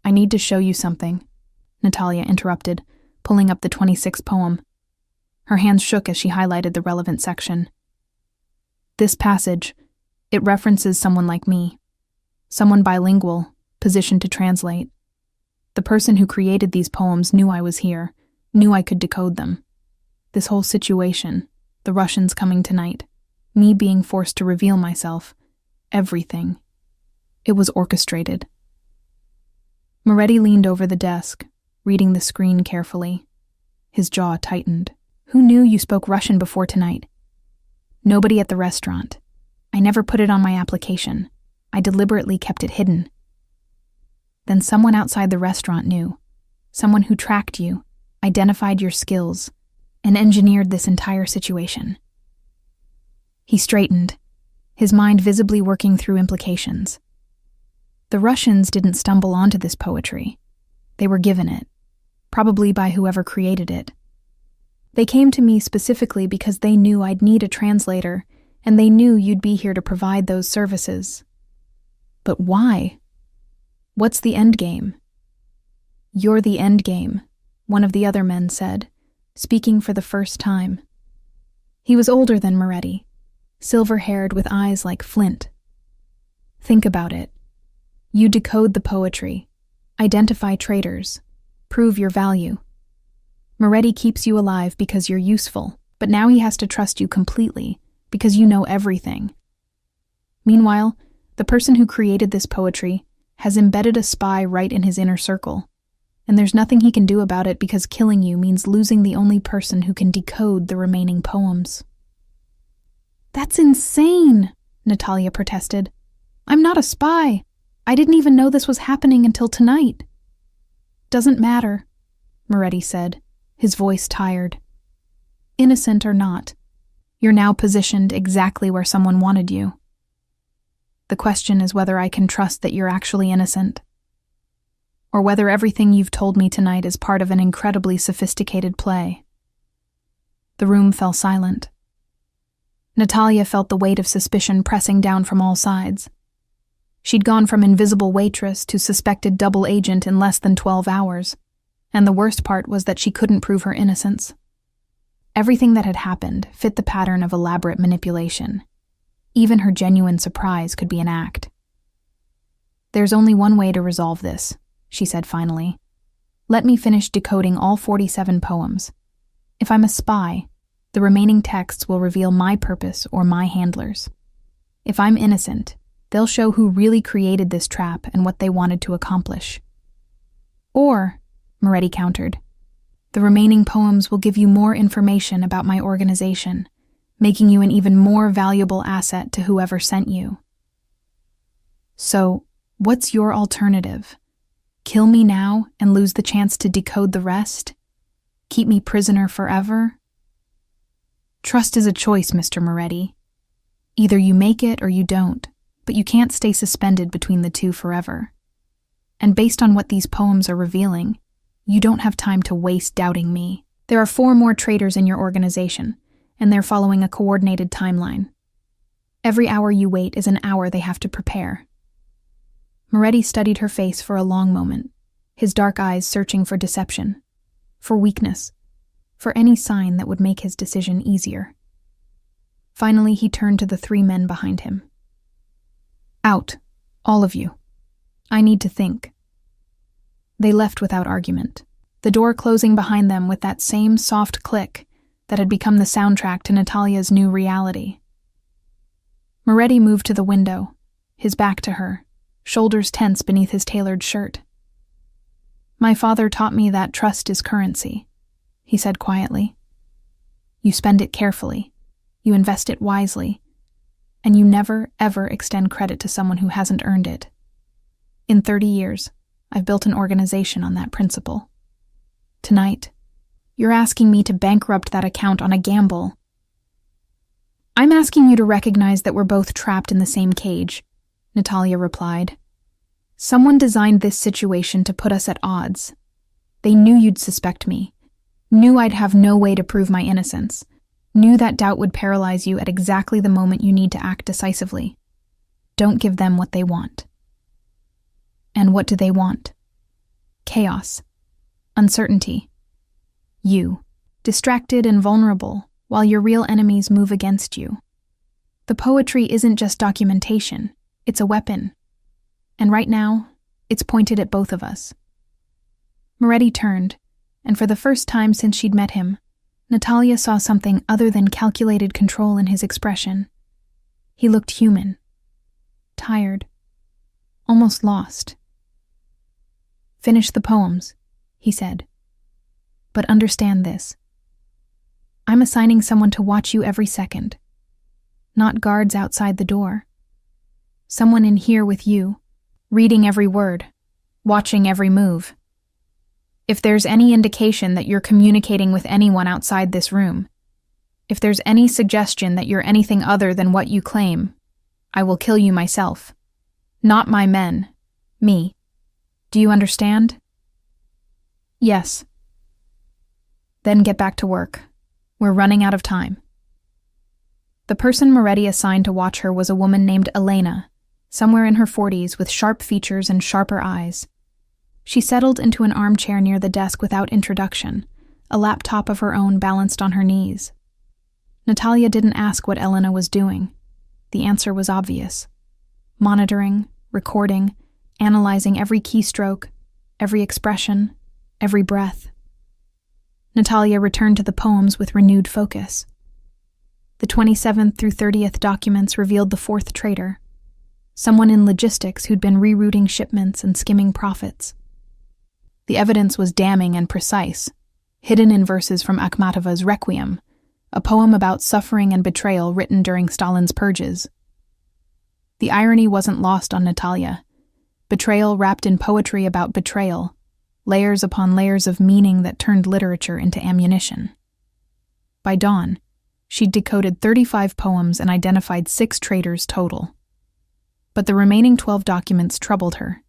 A: "I need to show you something," Natalia interrupted, pulling up the 26th poem. Her hands shook as she highlighted the relevant section. "This passage, it references someone like me. Someone bilingual, positioned to translate. The person who created these poems knew I was here, knew I could decode them. This whole situation, the Russians coming tonight, me being forced to reveal myself, everything. It was orchestrated." Moretti leaned over the desk, reading the screen carefully. His jaw tightened. "Who knew you spoke Russian before tonight?" "Nobody at the restaurant. I never put it on my application. I deliberately kept it hidden." "Then someone outside the restaurant knew. Someone who tracked you, identified your skills, and engineered this entire situation." He straightened, his mind visibly working through implications. The Russians didn't stumble onto this poetry. They were given it, probably by whoever created it. They came to me specifically because they knew I'd need a translator, and they knew you'd be here to provide those services. But why? What's the end game? "You're the end game," one of the other men said, speaking for the first time. He was older than Moretti, silver-haired with eyes like flint. Think about it. You decode the poetry, identify traitors, prove your value. Moretti keeps you alive because you're useful, but now he has to trust you completely because you know everything. Meanwhile, the person who created this poetry has embedded a spy right in his inner circle, and there's nothing he can do about it because killing you means losing the only person who can decode the remaining poems. That's insane, Natalia protested. I'm not a spy. I didn't even know this was happening until tonight. Doesn't matter, Moretti said, his voice tired. Innocent or not, you're now positioned exactly where someone wanted you. The question is whether I can trust that you're actually innocent, or whether everything you've told me tonight is part of an incredibly sophisticated play. The room fell silent. Natalia felt the weight of suspicion pressing down from all sides. She'd gone from invisible waitress to suspected double agent in less than 12 hours, and the worst part was that she couldn't prove her innocence. Everything that had happened fit the pattern of elaborate manipulation. Even her genuine surprise could be an act. There's only one way to resolve this, she said finally. Let me finish decoding all 47 poems. If I'm a spy, the remaining texts will reveal my purpose or my handlers. If I'm innocent, they'll show who really created this trap and what they wanted to accomplish. Or, Moretti countered, the remaining poems will give you more information about my organization, making you an even more valuable asset to whoever sent you. So, what's your alternative? Kill me now and lose the chance to decode the rest? Keep me prisoner forever? Trust is a choice, Mr. Moretti. Either you make it or you don't, but you can't stay suspended between the two forever. And based on what these poems are revealing, you don't have time to waste doubting me. There are 4 more traitors in your organization, and they're following a coordinated timeline. Every hour you wait is an hour they have to prepare. Moretti studied her face for a long moment, his dark eyes searching for deception, for weakness, for any sign that would make his decision easier. Finally, he turned to the 3 men behind him. Out, all of you. I need to think. They left without argument, the door closing behind them with that same soft click that had become the soundtrack to Natalia's new reality. Moretti moved to the window, his back to her, shoulders tense beneath his tailored shirt. My father taught me that trust is currency, he said quietly. You spend it carefully, you invest it wisely, and you never, ever extend credit to someone who hasn't earned it. In 30 years, I've built an organization on that principle. Tonight, you're asking me to bankrupt that account on a gamble. I'm asking you to recognize that we're both trapped in the same cage, Natalia replied. Someone designed this situation to put us at odds. They knew you'd suspect me, knew I'd have no way to prove my innocence, knew that doubt would paralyze you at exactly the moment you need to act decisively. Don't give them what they want. And what do they want? Chaos. Uncertainty. You, distracted and vulnerable, while your real enemies move against you. The poetry isn't just documentation, it's a weapon. And right now, it's pointed at both of us. Moretti turned, and for the first time since she'd met him, Natalia saw something other than calculated control in his expression. He looked human, tired, almost lost. Finish the poems, he said. But understand this. I'm assigning someone to watch you every second. Not guards outside the door. Someone in here with you, reading every word, watching every move. If there's any indication that you're communicating with anyone outside this room, if there's any suggestion that you're anything other than what you claim, I will kill you myself. Not my men. Me. Do you understand? Yes. Then get back to work. We're running out of time. The person Moretti assigned to watch her was a woman named Elena, somewhere in her 40s with sharp features and sharper eyes. She settled into an armchair near the desk without introduction, a laptop of her own balanced on her knees. Natalia didn't ask what Elena was doing. The answer was obvious. monitoring, recording, analyzing every keystroke, every expression, every breath. Natalia returned to the poems with renewed focus. The 27th through 30th documents revealed the fourth traitor, someone in logistics who'd been rerouting shipments and skimming profits. The evidence was damning and precise, hidden in verses from Akhmatova's Requiem, a poem about suffering and betrayal written during Stalin's purges. The irony wasn't lost on Natalia. Betrayal wrapped in poetry about betrayal, layers upon layers of meaning that turned literature into ammunition. By dawn, she'd decoded 35 poems and identified 6 traitors total. But the remaining 12 documents troubled her.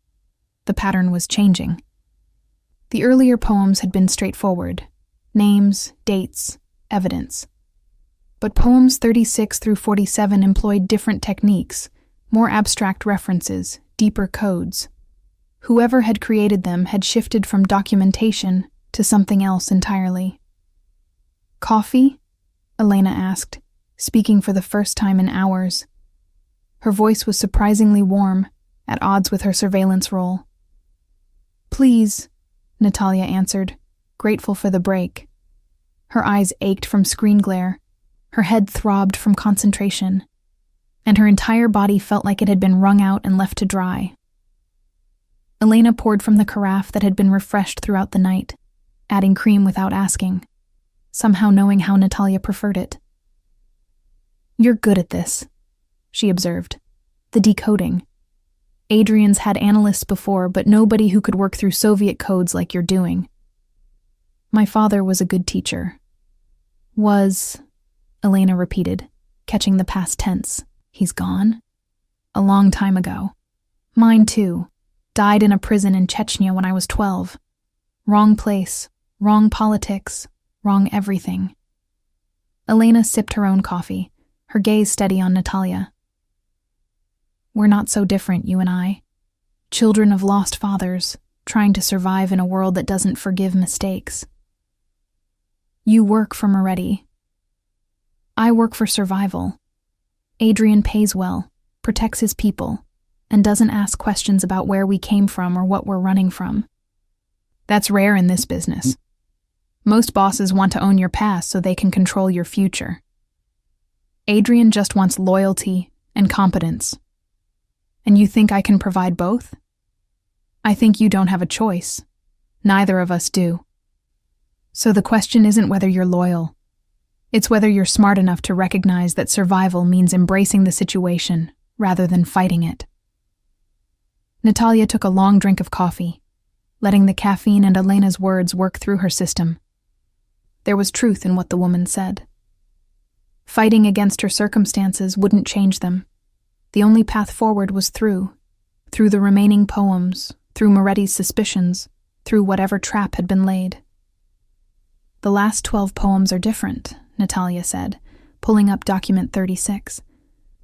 A: The pattern was changing. The earlier poems had been straightforward: names, dates, evidence. But poems 36 through 47 employed different techniques, more abstract references, deeper codes. Whoever had created them had shifted from documentation to something else entirely. "Coffee?" Elena asked, speaking for the first time in hours. Her voice was surprisingly warm, at odds with her surveillance role. "Please," Natalia answered, grateful for the break. Her eyes ached from screen glare, her head throbbed from concentration, and her entire body felt like it had been wrung out and left to dry. Elena poured from the carafe that had been refreshed throughout the night, adding cream without asking, somehow knowing how Natalia preferred it. "You're good at this," she observed. "The decoding. Adrian's had analysts before, but nobody who could work through Soviet codes like you're doing." "My father was a good teacher." "Was," Elena repeated, catching the past tense. "He's gone?" "A long time ago. Mine too. Died in a prison in Chechnya when I was 12. Wrong place, wrong politics, wrong everything." Elena sipped her own coffee, her gaze steady on Natalia. "We're not so different, you and I. Children of lost fathers, trying to survive in a world that doesn't forgive mistakes. You work for Moretti. I work for survival. Adrian pays well, protects his people, and doesn't ask questions about where we came from or what we're running from. That's rare in this business. Most bosses want to own your past so they can control your future. Adrian just wants loyalty and competence. And you think I can provide both? I think you don't have a choice. Neither of us do. So the question isn't whether you're loyal. It's whether you're smart enough to recognize that survival means embracing the situation rather than fighting it." Natalia took a long drink of coffee, letting the caffeine and Elena's words work through her system. There was truth in what the woman said. Fighting against her circumstances wouldn't change them. The only path forward was through the remaining poems, through Moretti's suspicions, through whatever trap had been laid. "The last 12 poems are different," Natalia said, pulling up document 36.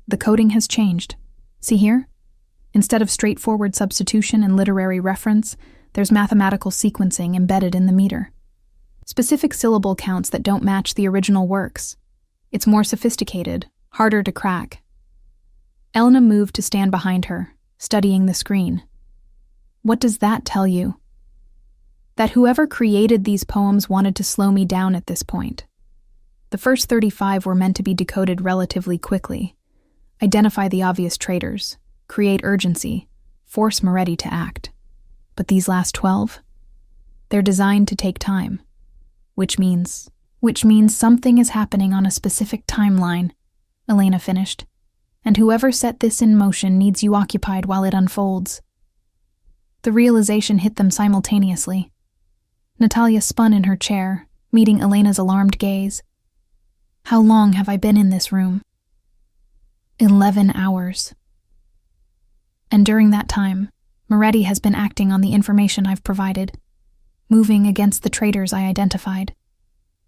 A: "The coding has changed. See here? Instead of straightforward substitution and literary reference, there's mathematical sequencing embedded in the meter. Specific syllable counts that don't match the original works. It's more sophisticated, harder to crack." Elena moved to stand behind her, studying the screen. "What does that tell you?" "That whoever created these poems wanted to slow me down at this point. The first 35 were meant to be decoded relatively quickly. Identify the obvious traitors, create urgency, force Moretti to act. But these last 12? They're designed to take time. Which means something is happening on a specific timeline," Elena finished. "And whoever set this in motion needs you occupied while it unfolds." The realization hit them simultaneously. Natalia spun in her chair, meeting Elena's alarmed gaze. "How long have I been in this room?" 11 hours. "And during that time, Moretti has been acting on the information I've provided, moving against the traitors I identified,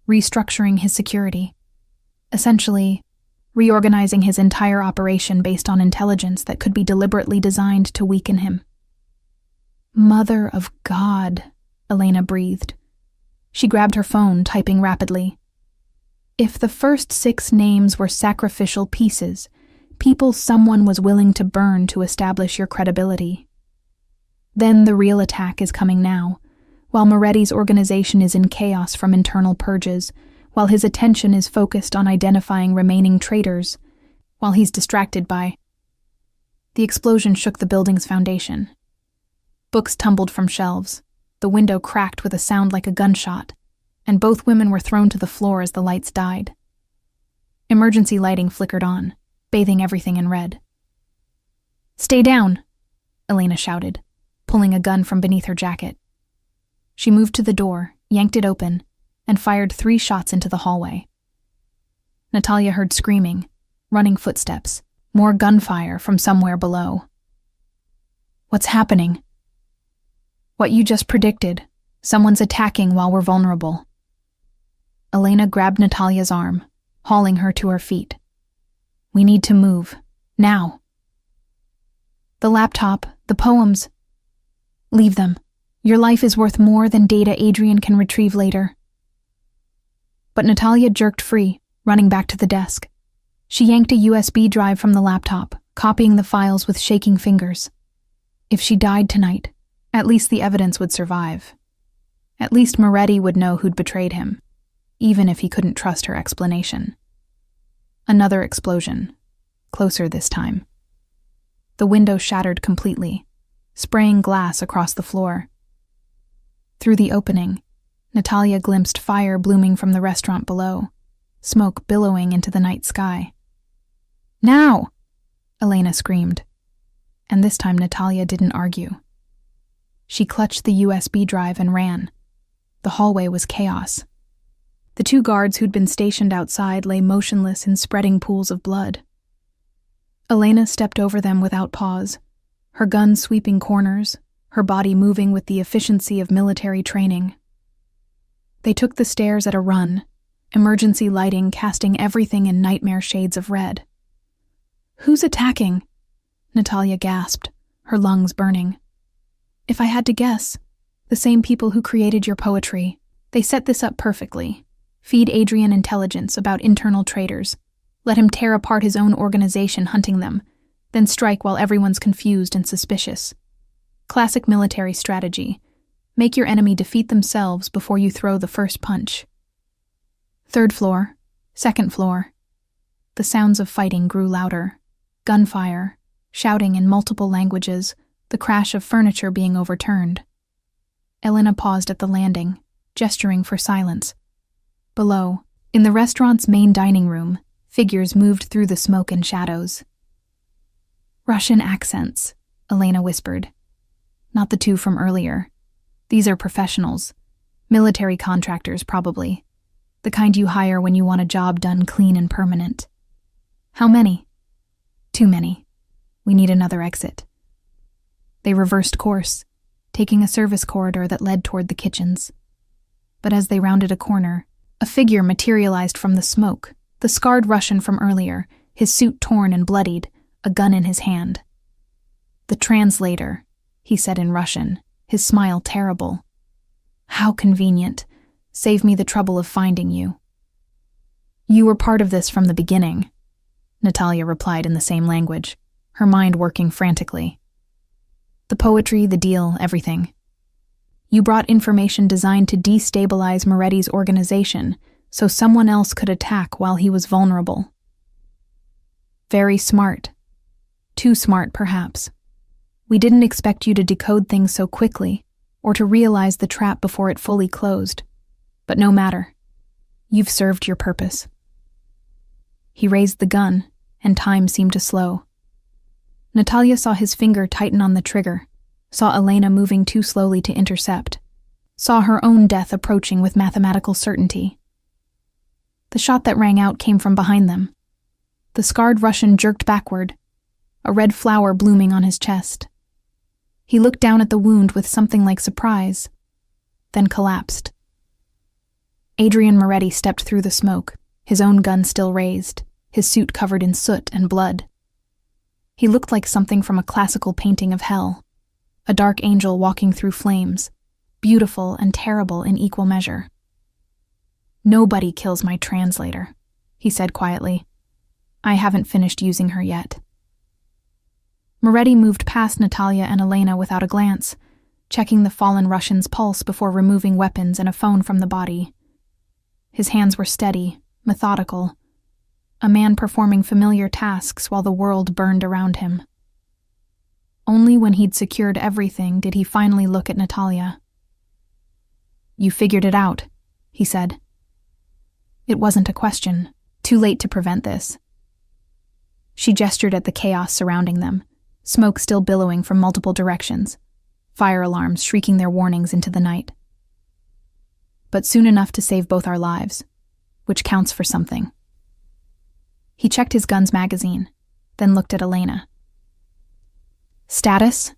A: restructuring his security, essentially reorganizing his entire operation based on intelligence that could be deliberately designed to weaken him." "Mother of God," Elena breathed. She grabbed her phone, typing rapidly. "If the first 6 names were sacrificial pieces People someone was willing to burn to establish your credibility. Then the real attack is coming now, while Moretti's organization is in chaos from internal purges, while his attention is focused on identifying remaining traitors, while he's distracted by... The explosion shook the building's foundation. Books tumbled from shelves, the window cracked with a sound like a gunshot, and both women were thrown to the floor as the lights died. Emergency lighting flickered on, bathing everything in red. "Stay down," Elena shouted, pulling a gun from beneath her jacket. She moved to the door, yanked it open, and fired 3 shots into the hallway. Natalia heard screaming, running footsteps, more gunfire from somewhere below. "What's happening?" "What you just predicted. Someone's attacking while we're vulnerable." Elena grabbed Natalia's arm, hauling her to her feet. "We need to move. Now." "The laptop, the poems. Leave them. Your life is worth more than data Adrian can retrieve later." But Natalia jerked free, running back to the desk. She yanked a USB drive from the laptop, copying the files with shaking fingers. If she died tonight, at least the evidence would survive. At least Moretti would know who'd betrayed him, even if he couldn't trust her explanation. Another explosion, closer this time. The window shattered completely, spraying glass across the floor. Through the opening, Natalia glimpsed fire blooming from the restaurant below, smoke billowing into the night sky. "Now!" Elena screamed. And this time Natalia didn't argue. She clutched the USB drive and ran. The hallway was chaos. The 2 guards who'd been stationed outside lay motionless in spreading pools of blood. Elena stepped over them without pause, her gun sweeping corners, her body moving with the efficiency of military training. They took the stairs at a run, emergency lighting casting everything in nightmare shades of red. "Who's attacking?" Natalia gasped, her lungs burning. "If I had to guess, the same people who created your poetry. They set this up perfectly. Feed Adrian intelligence about internal traitors. Let him tear apart his own organization hunting them, then strike while everyone's confused and suspicious. Classic military strategy. Make your enemy defeat themselves before you throw the first punch." 3rd floor, 2nd floor. The sounds of fighting grew louder. Gunfire, shouting in multiple languages, the crash of furniture being overturned. Elena paused at the landing, gesturing for silence. Below, in the restaurant's main dining room, figures moved through the smoke and shadows. "Russian accents," Elena whispered. "Not the 2 from earlier. These are professionals. Military contractors, probably. The kind you hire when you want a job done clean and permanent." "How many?" "Too many. We need another exit." They reversed course, taking a service corridor that led toward the kitchens. But as they rounded a corner, a figure materialized from the smoke, the scarred Russian from earlier, his suit torn and bloodied, a gun in his hand. "The translator," he said in Russian, his smile terrible. "How convenient. Save me the trouble of finding you." "You were part of this from the beginning," Natalia replied in the same language, her mind working frantically. "The poetry, the deal, everything. You brought information designed to destabilize Moretti's organization so someone else could attack while he was vulnerable." "Very smart. Too smart, perhaps. We didn't expect you to decode things so quickly, or to realize the trap before it fully closed. But no matter. You've served your purpose." He raised the gun, and time seemed to slow. Natalia saw his finger tighten on the trigger, saw Elena moving too slowly to intercept, saw her own death approaching with mathematical certainty. The shot that rang out came from behind them. The scarred Russian jerked backward, a red flower blooming on his chest. He looked down at the wound with something like surprise, then collapsed. Adrian Moretti stepped through the smoke, his own gun still raised, his suit covered in soot and blood. He looked like something from a classical painting of hell, a dark angel walking through flames, beautiful and terrible in equal measure. "Nobody kills my translator," he said quietly. I haven't finished using her yet." Moretti moved past Natalia and Elena without a glance, checking the fallen Russian's pulse before removing weapons and a phone from the body. His hands were steady, methodical, a man performing familiar tasks while the world burned around him. Only when he'd secured everything did he finally look at Natalia. "You figured it out," he said. It wasn't a question. Too late to prevent this. She gestured at the chaos surrounding them, smoke still billowing from multiple directions, fire alarms shrieking their warnings into the night. "But soon enough to save both our lives, which counts for something." He checked his gun's magazine, then looked at Elena. "Status?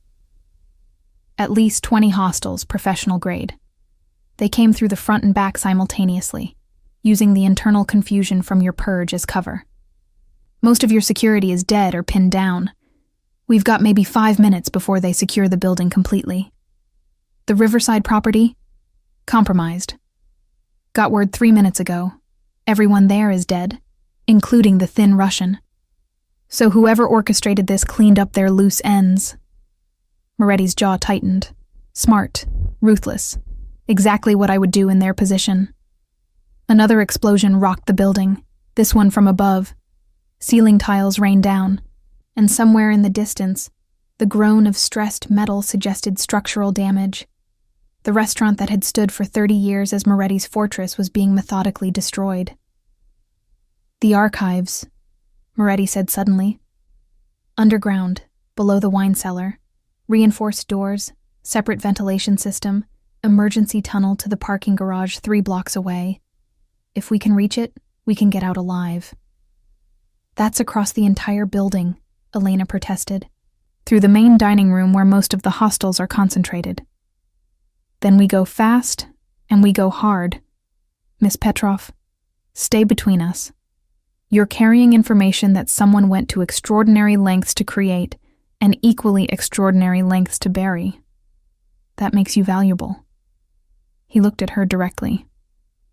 A: At least 20 hostiles, professional grade. They came through the front and back simultaneously, using the internal confusion from your purge as cover. Most of your security is dead or pinned down. We've got maybe 5 minutes before they secure the building completely. The Riverside property? Compromised. Got word 3 minutes ago. Everyone there is dead, including the thin Russian. So whoever orchestrated this cleaned up their loose ends." Moretti's jaw tightened. Smart, ruthless, exactly what I would do in their position. Another explosion rocked the building, this one from above. Ceiling tiles rained down, and somewhere in the distance, the groan of stressed metal suggested structural damage. The restaurant that had stood for 30 years as Moretti's fortress was being methodically destroyed. "The archives," Moretti said suddenly. "Underground, below the wine cellar, reinforced doors, separate ventilation system, emergency tunnel to the parking garage 3 blocks away. If we can reach it, we can get out alive." "That's across the entire building," Elena protested, "through the main dining room where most of the hostiles are concentrated. Then we go fast, and we go hard. Miss Petrov, stay between us. You're carrying information that someone went to extraordinary lengths to create and equally extraordinary lengths to bury. That makes you valuable." He looked at her directly.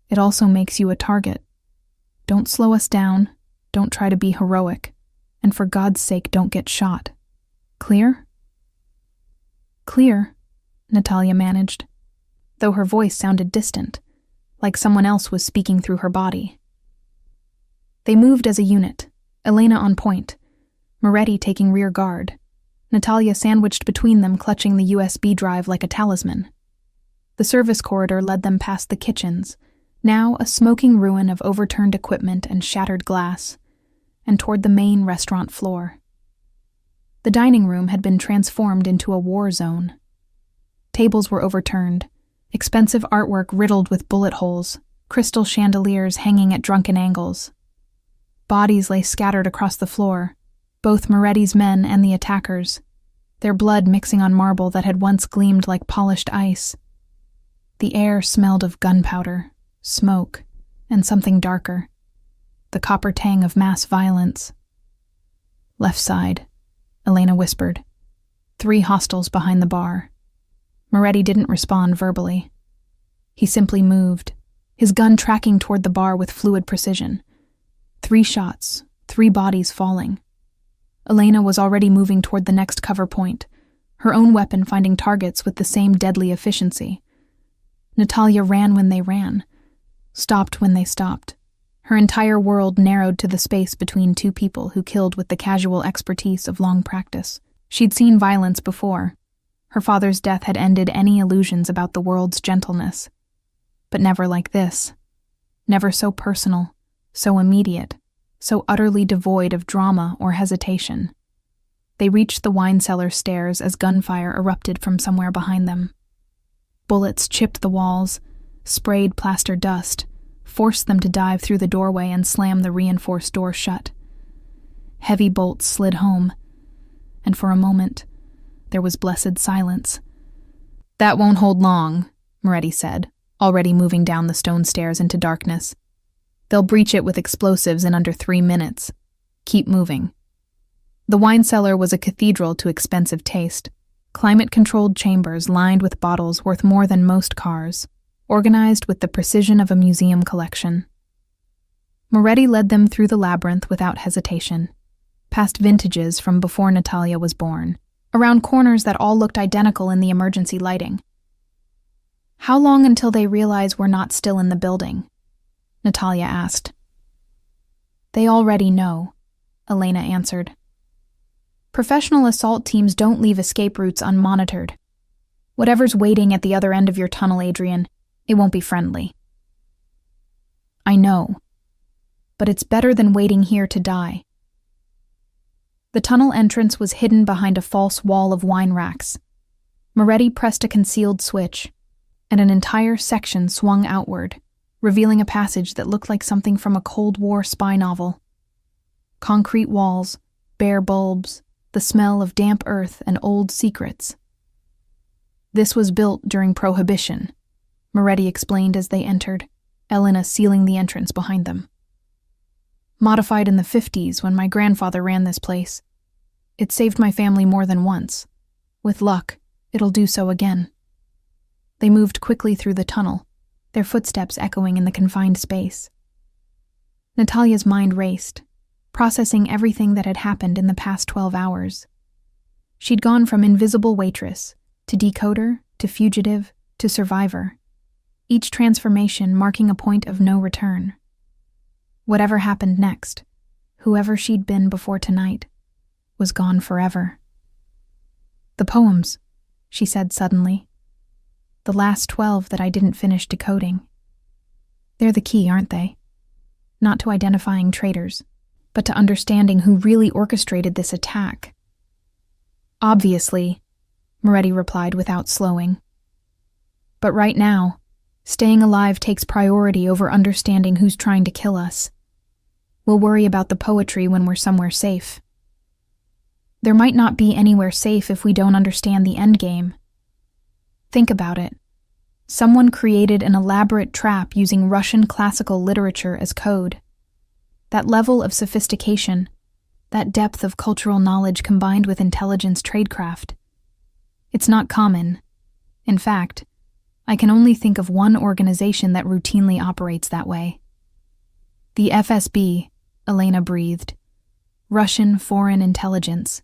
A: "It also makes you a target. Don't slow us down, don't try to be heroic, and for God's sake don't get shot. Clear?" "Clear," Natalia managed, though her voice sounded distant, like someone else was speaking through her body. They moved as a unit, Elena on point, Moretti taking rear guard, Natalia sandwiched between them clutching the USB drive like a talisman. The service corridor led them past the kitchens, now a smoking ruin of overturned equipment and shattered glass, and toward the main restaurant floor. The dining room had been transformed into a war zone. Tables were overturned, expensive artwork riddled with bullet holes, crystal chandeliers hanging at drunken angles. Bodies lay scattered across the floor, both Moretti's men and the attackers, their blood mixing on marble that had once gleamed like polished ice. The air smelled of gunpowder, smoke, and something darker, the copper tang of mass violence. "Left side," Elena whispered. 3 hostiles behind the bar. Moretti didn't respond verbally. He simply moved, his gun tracking toward the bar with fluid precision. 3 shots, 3 bodies falling. Elena was already moving toward the next cover point, her own weapon finding targets with the same deadly efficiency. Natalia ran when they ran, stopped when they stopped. Her entire world narrowed to the space between 2 people who killed with the casual expertise of long practice. She'd seen violence before. Her father's death had ended any illusions about the world's gentleness. But never like this. Never so personal, so immediate, so utterly devoid of drama or hesitation. They reached the wine cellar stairs as gunfire erupted from somewhere behind them. Bullets chipped the walls, sprayed plaster dust, forced them to dive through the doorway and slam the reinforced door shut. Heavy bolts slid home, and for a moment, there was blessed silence. "That won't hold long," Moretti said, already moving down the stone stairs into darkness. "They'll breach it with explosives in under 3 minutes. Keep moving." The wine cellar was a cathedral to expensive taste. Climate-controlled chambers lined with bottles worth more than most cars, organized with the precision of a museum collection. Moretti led them through the labyrinth without hesitation, past vintages from before Natalia was born, around corners that all looked identical in the emergency lighting. "How long until they realize we're not still in the building?" Natalia asked. "They already know," Elena answered. "Professional assault teams don't leave escape routes unmonitored. Whatever's waiting at the other end of your tunnel, Adrian, it won't be friendly." "I know, but it's better than waiting here to die." The tunnel entrance was hidden behind a false wall of wine racks. Moretti pressed a concealed switch, and an entire section swung outward, revealing a passage that looked like something from a Cold War spy novel. Concrete walls, bare bulbs, the smell of damp earth and old secrets. "This was built during Prohibition," Moretti explained as they entered, Elena sealing the entrance behind them. "Modified in the 50s when my grandfather ran this place. It saved my family more than once. With luck, it'll do so again." They moved quickly through the tunnel, their footsteps echoing in the confined space. Natalia's mind raced, processing everything that had happened in the past 12 hours. She'd gone from invisible waitress to decoder to fugitive to survivor, each transformation marking a point of no return. Whatever happened next, whoever she'd been before tonight, was gone forever. "The poems," she said suddenly. "The last 12 that I didn't finish decoding. They're the key, aren't they? Not to identifying traitors, but to understanding who really orchestrated this attack." "Obviously," Moretti replied without slowing. "But right now, staying alive takes priority over understanding who's trying to kill us. We'll worry about the poetry when we're somewhere safe." "There might not be anywhere safe if we don't understand the endgame. Think about it. Someone created an elaborate trap using Russian classical literature as code. That level of sophistication, that depth of cultural knowledge combined with intelligence tradecraft. It's not common. In fact, I can only think of one organization that routinely operates that way." "The FSB," Elena breathed. "Russian Foreign Intelligence.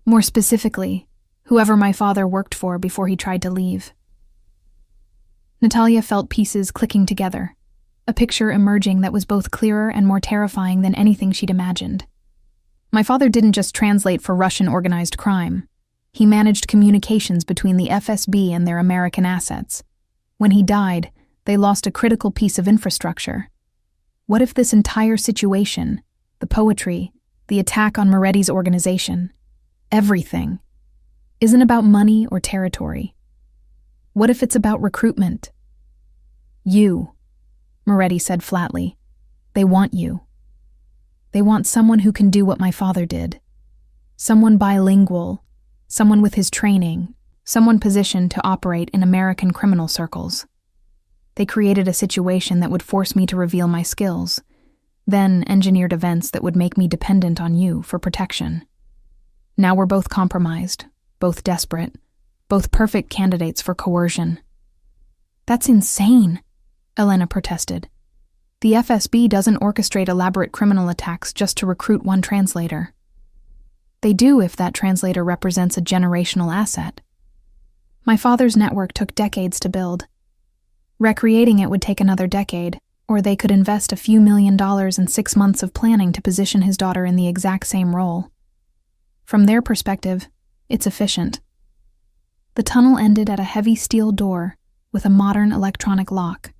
A: More specifically, whoever my father worked for before he tried to leave." Natalia felt pieces clicking together, a picture emerging that was both clearer and more terrifying than anything she'd imagined. "My father didn't just translate for Russian organized crime. He managed communications between the FSB and their American assets. When he died, they lost a critical piece of infrastructure. What if this entire situation, the poetry, the attack on Moretti's organization, everything, isn't about money or territory? What if it's about recruitment?" "You," Moretti said flatly. "They want you. They want someone who can do what my father did. Someone bilingual, someone with his training, someone positioned to operate in American criminal circles. They created a situation that would force me to reveal my skills, then engineered events that would make me dependent on you for protection. Now we're both compromised, both desperate, both perfect candidates for coercion." "That's insane," Elena protested. "The FSB doesn't orchestrate elaborate criminal attacks just to recruit one translator. They do if that translator represents a generational asset. My father's network took decades to build. Recreating it would take another decade, or they could invest a few $1,000,000 in 6 months of planning to position his daughter in the exact same role. From their perspective, it's efficient." The tunnel ended at a heavy steel door with a modern electronic lock.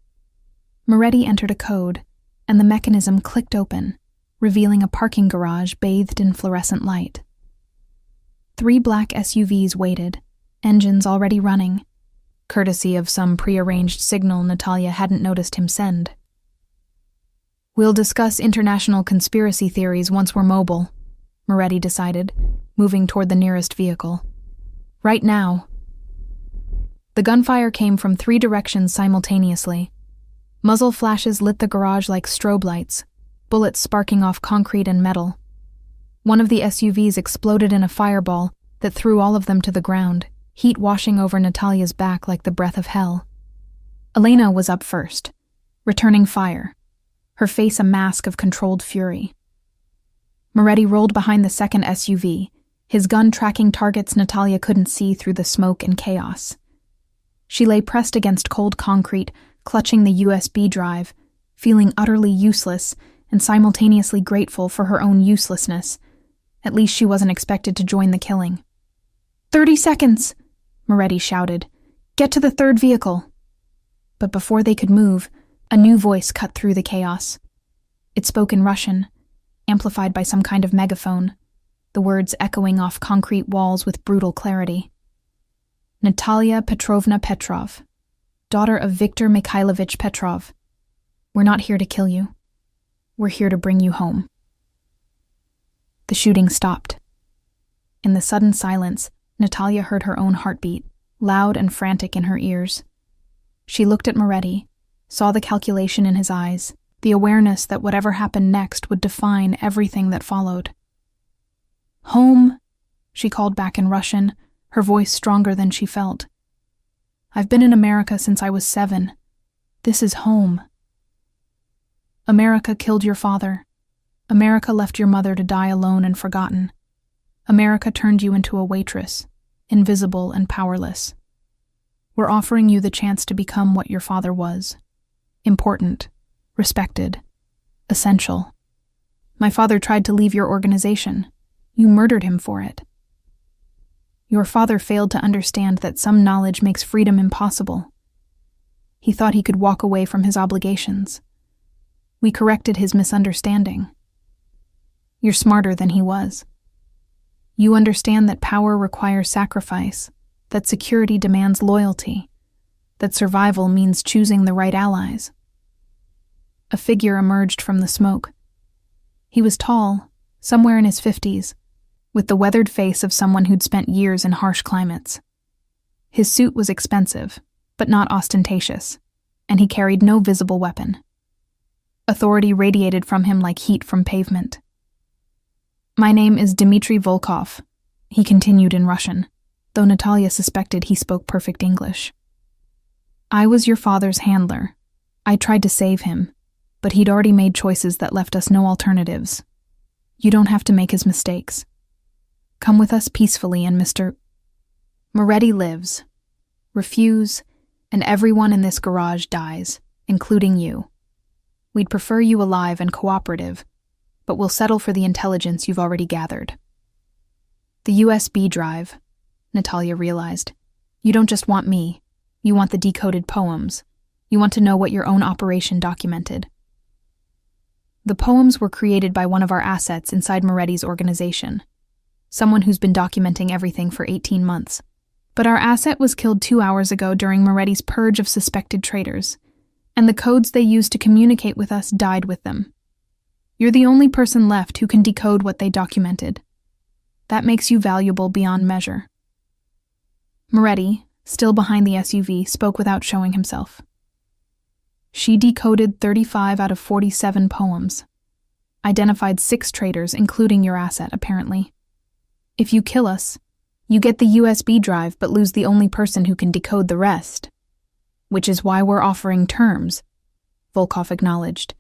A: Moretti entered a code, and the mechanism clicked open, revealing a parking garage bathed in fluorescent light. 3 black SUVs waited, engines already running, courtesy of some prearranged signal Natalia hadn't noticed him send. "We'll discuss international conspiracy theories once we're mobile," Moretti decided, moving toward the nearest vehicle. "Right now." The gunfire came from 3 directions simultaneously. Muzzle flashes lit the garage like strobe lights, bullets sparking off concrete and metal. One of the SUVs exploded in a fireball that threw all of them to the ground, heat washing over Natalia's back like the breath of hell. Elena was up first, returning fire. her face a mask of controlled fury. Moretti rolled behind the second SUV, his gun tracking targets Natalia couldn't see through the smoke and chaos. She lay pressed against cold concrete, clutching the USB drive, feeling utterly useless and simultaneously grateful for her own uselessness. At least she wasn't expected to join the killing. 30 seconds, Moretti shouted. Get to the third vehicle. But before they could move, a new voice cut through the chaos. It spoke in Russian, amplified by some kind of megaphone, the words echoing off concrete walls with brutal clarity. Natalia Petrovna Petrov, daughter of Viktor Mikhailovich Petrov. We're not here to kill you. We're here to bring you home. The shooting stopped. In the sudden silence, Natalia heard her own heartbeat, loud and frantic in her ears. She looked at Moretti, saw the calculation in his eyes, the awareness that whatever happened next would define everything that followed. Home, she called back in Russian, her voice stronger than she felt. I've been in America since I was 7. This is home. America killed your father. America left your mother to die alone and forgotten. America turned you into a waitress, invisible and powerless. We're offering you the chance to become what your father was. Important, respected, essential. My father tried to leave your organization. You murdered him for it. Your father failed to understand that some knowledge makes freedom impossible. He thought he could walk away from his obligations. We corrected his misunderstanding. You're smarter than he was. You understand that power requires sacrifice, that security demands loyalty, that survival means choosing the right allies. A figure emerged from the smoke. He was tall, somewhere in his 50s, with the weathered face of someone who'd spent years in harsh climates. His suit was expensive, but not ostentatious, and he carried no visible weapon. Authority radiated from him like heat from pavement. My name is Dmitry Volkov, he continued in Russian, though Natalia suspected he spoke perfect English. I was your father's handler. I tried to save him, but he'd already made choices that left us no alternatives. You don't have to make his mistakes. Come with us peacefully and Mr. Moretti lives. Refuse, and everyone in this garage dies, including you. We'd prefer you alive and cooperative, but we'll settle for the intelligence you've already gathered. The USB drive, Natalia realized. You don't just want me. You want the decoded poems. You want to know what your own operation documented. The poems were created by one of our assets inside Moretti's organization, someone who's been documenting everything for 18 months. But our asset was killed 2 hours ago during Moretti's purge of suspected traitors, and the codes they used to communicate with us died with them. You're the only person left who can decode what they documented. That makes you valuable beyond measure. Moretti, still behind the SUV, spoke without showing himself. She decoded 35 out of 47 poems, identified 6 traitors, including your asset, apparently. If you kill us, you get the USB drive but lose the only person who can decode the rest. Which is why we're offering terms, Volkov acknowledged.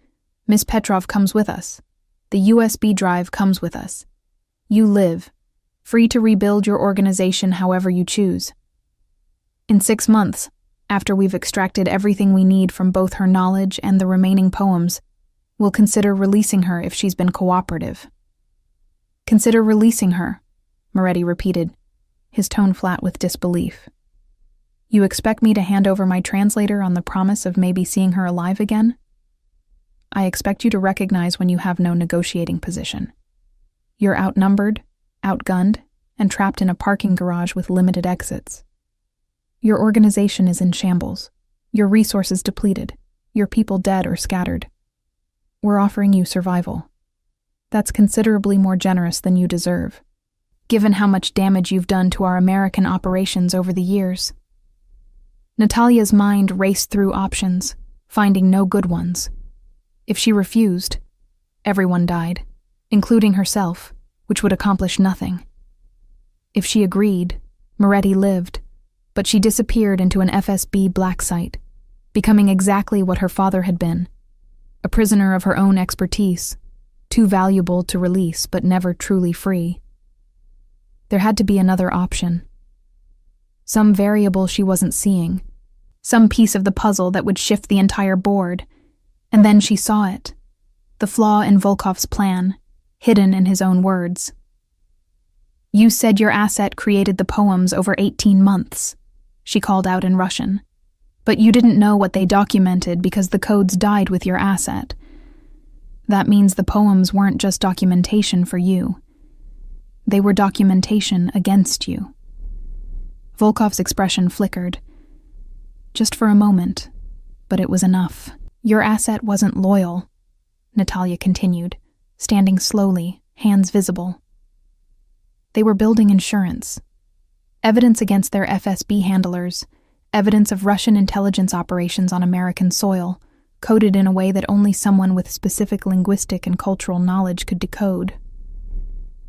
A: Miss Petrov comes with us. The USB drive comes with us. You live, free to rebuild your organization however you choose. In 6 months, after we've extracted everything we need from both her knowledge and the remaining poems, we'll consider releasing her if she's been cooperative. Consider releasing her, Moretti repeated, his tone flat with disbelief. You expect me to hand over my translator on the promise of maybe seeing her alive again? I expect you to recognize when you have no negotiating position. You're outnumbered, outgunned, and trapped in a parking garage with limited exits. Your organization is in shambles, your resources depleted, your people dead or scattered. We're offering you survival. That's considerably more generous than you deserve, given how much damage you've done to our American operations over the years. Natalia's mind raced through options, finding no good ones. If she refused, everyone died, including herself, which would accomplish nothing. If she agreed, Moretti lived, but she disappeared into an FSB black site, becoming exactly what her father had been, a prisoner of her own expertise, too valuable to release but never truly free. There had to be another option. Some variable she wasn't seeing, some piece of the puzzle that would shift the entire board, and then she saw it, the flaw in Volkov's plan, hidden in his own words. "You said your asset created the poems over 18 months, she called out in Russian. But you didn't know what they documented because the codes died with your asset. That means the poems weren't just documentation for you. They were documentation against you." Volkov's expression flickered. Just for a moment, but it was enough. "Your asset wasn't loyal," Natalia continued, standing slowly, hands visible. "They were building insurance. Evidence against their FSB handlers, evidence of Russian intelligence operations on American soil, coded in a way that only someone with specific linguistic and cultural knowledge could decode.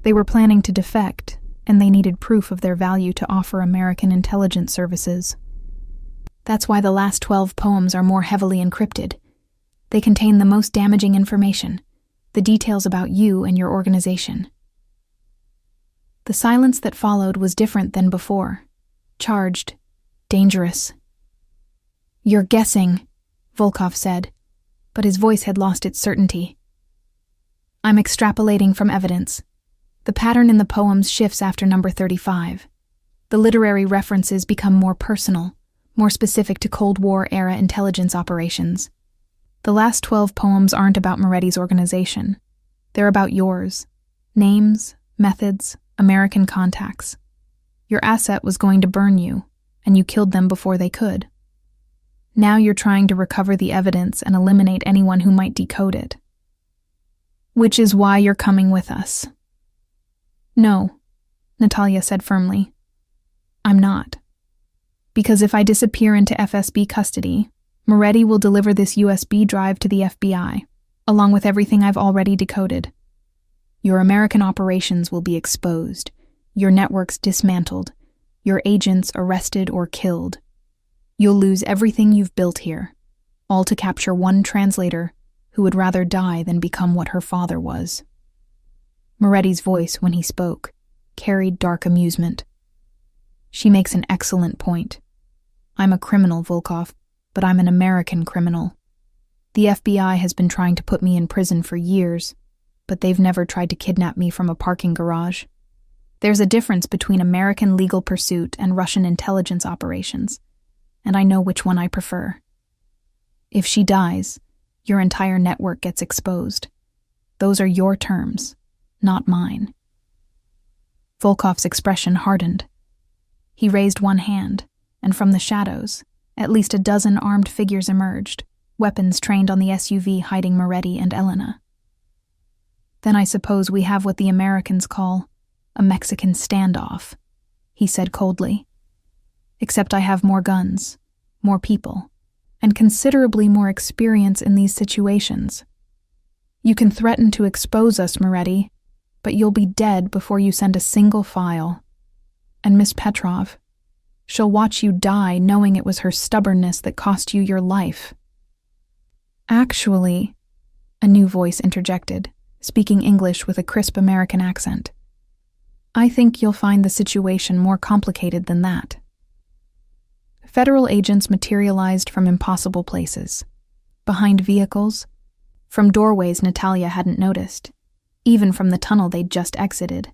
A: They were planning to defect, and they needed proof of their value to offer American intelligence services. That's why the last 12 poems are more heavily encrypted. They contain the most damaging information, the details about you and your organization." The silence that followed was different than before. Charged. Dangerous. "You're guessing," Volkov said, but his voice had lost its certainty. "I'm extrapolating from evidence. The pattern in the poems shifts after number 35. The literary references become more personal, more specific to Cold War-era intelligence operations. The last 12 poems aren't about Moretti's organization. They're about yours. Names, methods, American contacts. Your asset was going to burn you, and you killed them before they could. Now you're trying to recover the evidence and eliminate anyone who might decode it. Which is why you're coming with us." "No," Natalia said firmly. "I'm not. Because if I disappear into FSB custody, Moretti will deliver this USB drive to the FBI, along with everything I've already decoded. Your American operations will be exposed, your networks dismantled, your agents arrested or killed. You'll lose everything you've built here, all to capture one translator who would rather die than become what her father was." Moretti's voice, when he spoke, carried dark amusement. "She makes an excellent point. I'm a criminal, Volkov, but I'm an American criminal. The FBI has been trying to put me in prison for years, but they've never tried to kidnap me from a parking garage. There's a difference between American legal pursuit and Russian intelligence operations, and I know which one I prefer. If she dies, your entire network gets exposed. Those are your terms, not mine." Volkov's expression hardened. He raised one hand, and from the shadows, at least a dozen armed figures emerged, weapons trained on the SUV hiding Moretti and Elena. "Then I suppose we have what the Americans call a Mexican standoff," he said coldly. "Except I have more guns, more people, and considerably more experience in these situations. You can threaten to expose us, Moretti, but you'll be dead before you send a single file. And Miss Petrov, she'll watch you die knowing it was her stubbornness that cost you your life." "Actually," a new voice interjected, speaking English with a crisp American accent, "I think you'll find the situation more complicated than that." Federal agents materialized from impossible places, behind vehicles, from doorways Natalia hadn't noticed, even from the tunnel they'd just exited.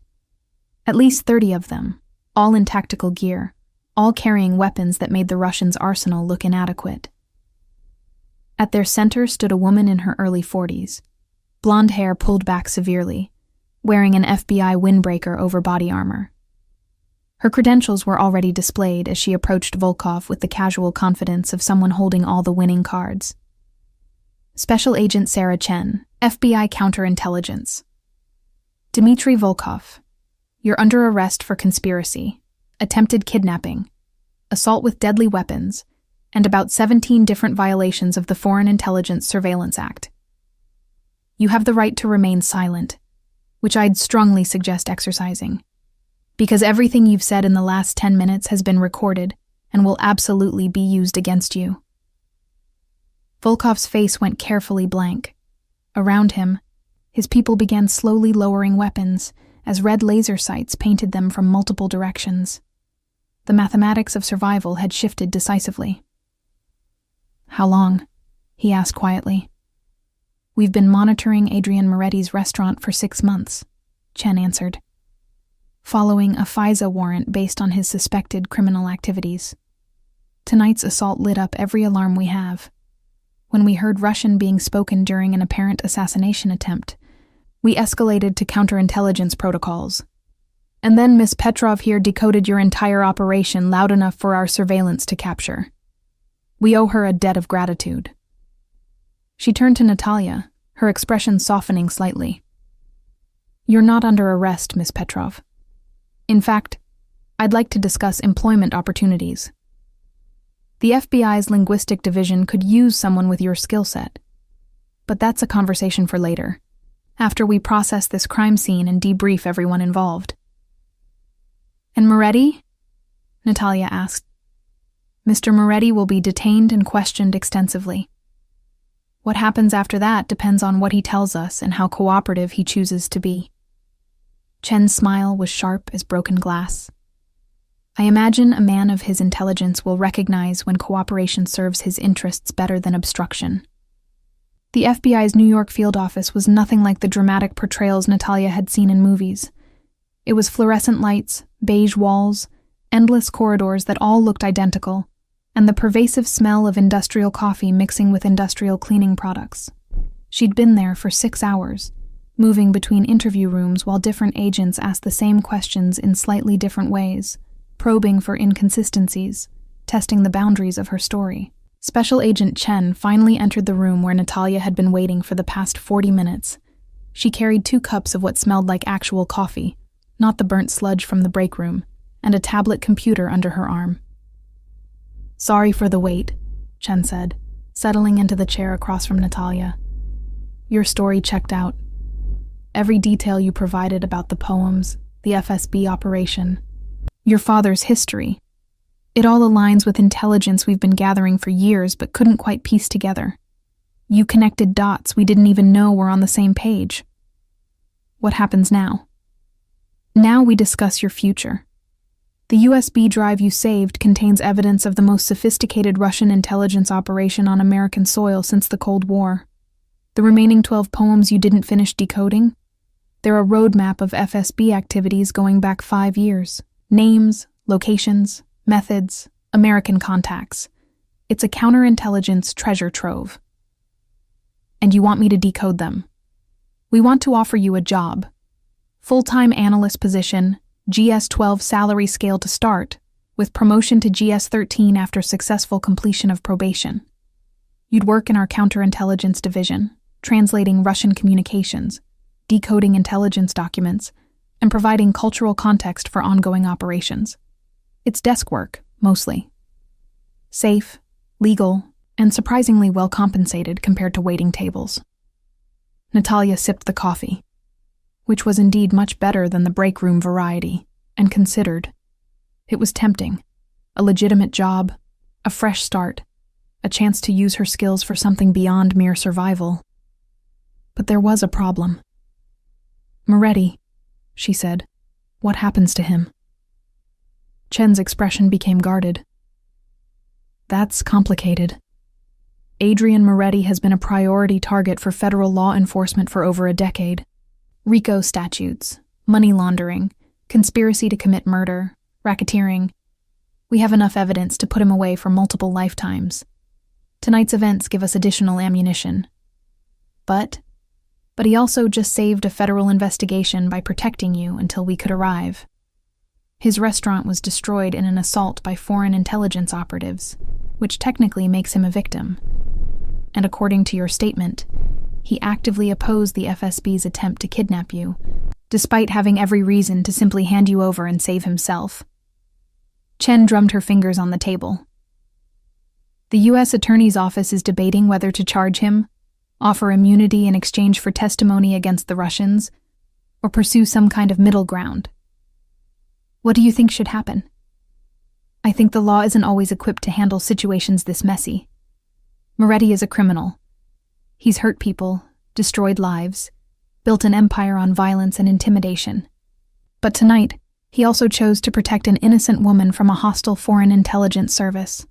A: At least 30 of them, all in tactical gear, all carrying weapons that made the Russians' arsenal look inadequate. At their center stood a woman in her early 40s, blonde hair pulled back severely, wearing an FBI windbreaker over body armor. Her credentials were already displayed as she approached Volkov with the casual confidence of someone holding all the winning cards. "Special Agent Sarah Chen, FBI Counterintelligence. Dmitry Volkov, you're under arrest for conspiracy, attempted kidnapping, assault with deadly weapons, and about 17 different violations of the Foreign Intelligence Surveillance Act. You have the right to remain silent, which I'd strongly suggest exercising, because everything you've said in the last 10 minutes has been recorded and will absolutely be used against you." Volkov's face went carefully blank. Around him, his people began slowly lowering weapons as red laser sights painted them from multiple directions. The mathematics of survival had shifted decisively. "How long?" he asked quietly. "We've been monitoring Adrian Moretti's restaurant for 6 months," Chen answered, following a FISA warrant based on his suspected criminal activities. Tonight's assault lit up every alarm we have. When we heard Russian being spoken during an apparent assassination attempt, we escalated to counterintelligence protocols. And then Miss Petrov here decoded your entire operation loud enough for our surveillance to capture. We owe her a debt of gratitude." She turned to Natalia, her expression softening slightly. "You're not under arrest, Miss Petrov. In fact, I'd like to discuss employment opportunities. The FBI's linguistic division could use someone with your skill set. But that's a conversation for later, after we process this crime scene and debrief everyone involved." "And Moretti?" Natalia asked. "Mr. Moretti will be detained and questioned extensively. What happens after that depends on what he tells us and how cooperative he chooses to be." Chen's smile was sharp as broken glass. "I imagine a man of his intelligence will recognize when cooperation serves his interests better than obstruction." The FBI's New York field office was nothing like the dramatic portrayals Natalia had seen in movies. It was fluorescent lights, beige walls, endless corridors that all looked identical, and the pervasive smell of industrial coffee mixing with industrial cleaning products. She'd been there for 6 hours, moving between interview rooms while different agents asked the same questions in slightly different ways, probing for inconsistencies, testing the boundaries of her story. Special Agent Chen finally entered the room where Natalia had been waiting for the past 40 minutes. She carried 2 cups of what smelled like actual coffee, not the burnt sludge from the break room, and a tablet computer under her arm. "Sorry for the wait," Chen said, settling into the chair across from Natalia. "Your story checked out. Every detail you provided about the poems, the FSB operation, your father's history. It all aligns with intelligence we've been gathering for years but couldn't quite piece together. You connected dots we didn't even know were on the same page. What happens now? Now we discuss your future. The USB drive you saved contains evidence of the most sophisticated Russian intelligence operation on American soil since the Cold War. The remaining 12 poems you didn't finish decoding? They're a roadmap of FSB activities going back 5 years. Names, locations, methods, American contacts. It's a counterintelligence treasure trove. And you want me to decode them. We want to offer you a job. Full-time analyst position, GS-12 salary scale to start, with promotion to GS-13 after successful completion of probation. You'd work in our counterintelligence division, translating Russian communications, decoding intelligence documents, and providing cultural context for ongoing operations. It's desk work, mostly. Safe, legal, and surprisingly well compensated compared to waiting tables. Natalia sipped the coffee, which was indeed much better than the break room variety, and considered. It was tempting. A legitimate job, a fresh start, a chance to use her skills for something beyond mere survival. But there was a problem. "Moretti," she said. "What happens to him?" Chen's expression became guarded. "That's complicated. Adrian Moretti has been a priority target for federal law enforcement for over a decade. RICO statutes, money laundering, conspiracy to commit murder, racketeering. We have enough evidence to put him away for multiple lifetimes. Tonight's events give us additional ammunition. But he also just saved a federal investigation by protecting you until we could arrive. His restaurant was destroyed in an assault by foreign intelligence operatives, which technically makes him a victim. And according to your statement, he actively opposed the FSB's attempt to kidnap you, despite having every reason to simply hand you over and save himself." Chen drummed her fingers on the table. "The U.S. Attorney's Office is debating whether to charge him, offer immunity in exchange for testimony against the Russians, or pursue some kind of middle ground. What do you think should happen? I think the law isn't always equipped to handle situations this messy. Moretti is a criminal. He's hurt people, destroyed lives, built an empire on violence and intimidation. But tonight, he also chose to protect an innocent woman from a hostile foreign intelligence service.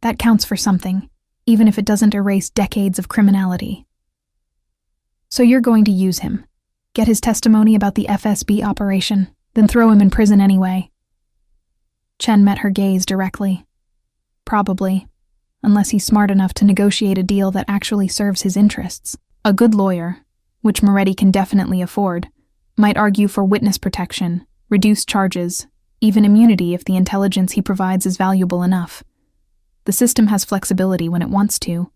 A: That counts for something, even if it doesn't erase decades of criminality. So you're going to use him, get his testimony about the FSB operation, then throw him in prison anyway. Chen met her gaze directly. Probably, unless he's smart enough to negotiate a deal that actually serves his interests. A good lawyer, which Moretti can definitely afford, might argue for witness protection, reduced charges, even immunity if the intelligence he provides is valuable enough. The system has flexibility when it wants to.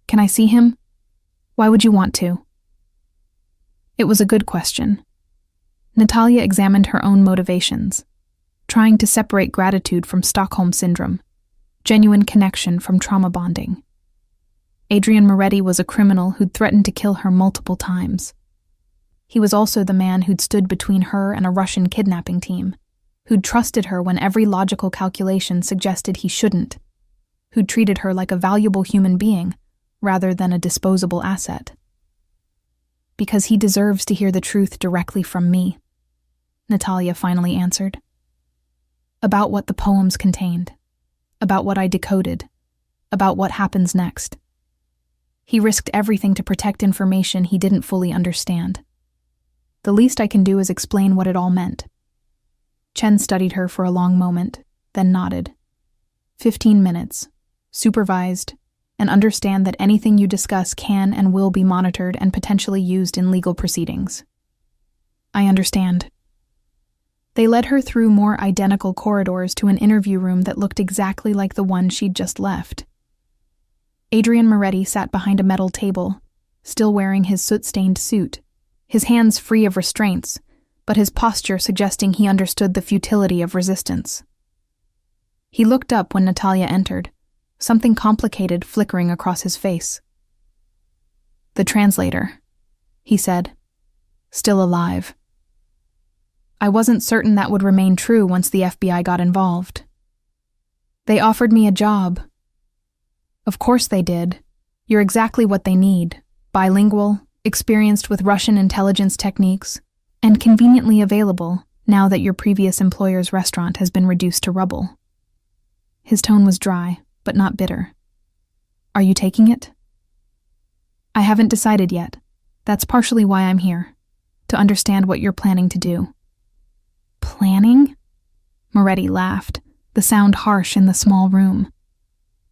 A: Can I see him? Why would you want to? It was a good question. Natalia examined her own motivations, trying to separate gratitude from Stockholm Syndrome, genuine connection from trauma bonding. Adrian Moretti was a criminal who'd threatened to kill her multiple times. He was also the man who'd stood between her and a Russian kidnapping team, who'd trusted her when every logical calculation suggested he shouldn't, who'd treated her like a valuable human being rather than a disposable asset. Because he deserves to hear the truth directly from me, Natalia finally answered. About what the poems contained, about what I decoded, about what happens next. He risked everything to protect information he didn't fully understand. The least I can do is explain what it all meant. Chen studied her for a long moment, then nodded. 15 minutes, supervised, and understand that anything you discuss can and will be monitored and potentially used in legal proceedings. I understand. They led her through more identical corridors to an interview room that looked exactly like the one she'd just left. Adrian Moretti sat behind a metal table, still wearing his soot-stained suit, his hands free of restraints, but his posture suggesting he understood the futility of resistance. He looked up when Natalia entered, something complicated flickering across his face. The translator, he said, still alive. I wasn't certain that would remain true once the FBI got involved. They offered me a job. Of course they did. You're exactly what they need. Bilingual, experienced with Russian intelligence techniques, and conveniently available now that your previous employer's restaurant has been reduced to rubble. His tone was dry, but not bitter. Are you taking it? I haven't decided yet. That's partially why I'm here, to understand what you're planning to do. Planning? Moretti laughed, the sound harsh in the small room.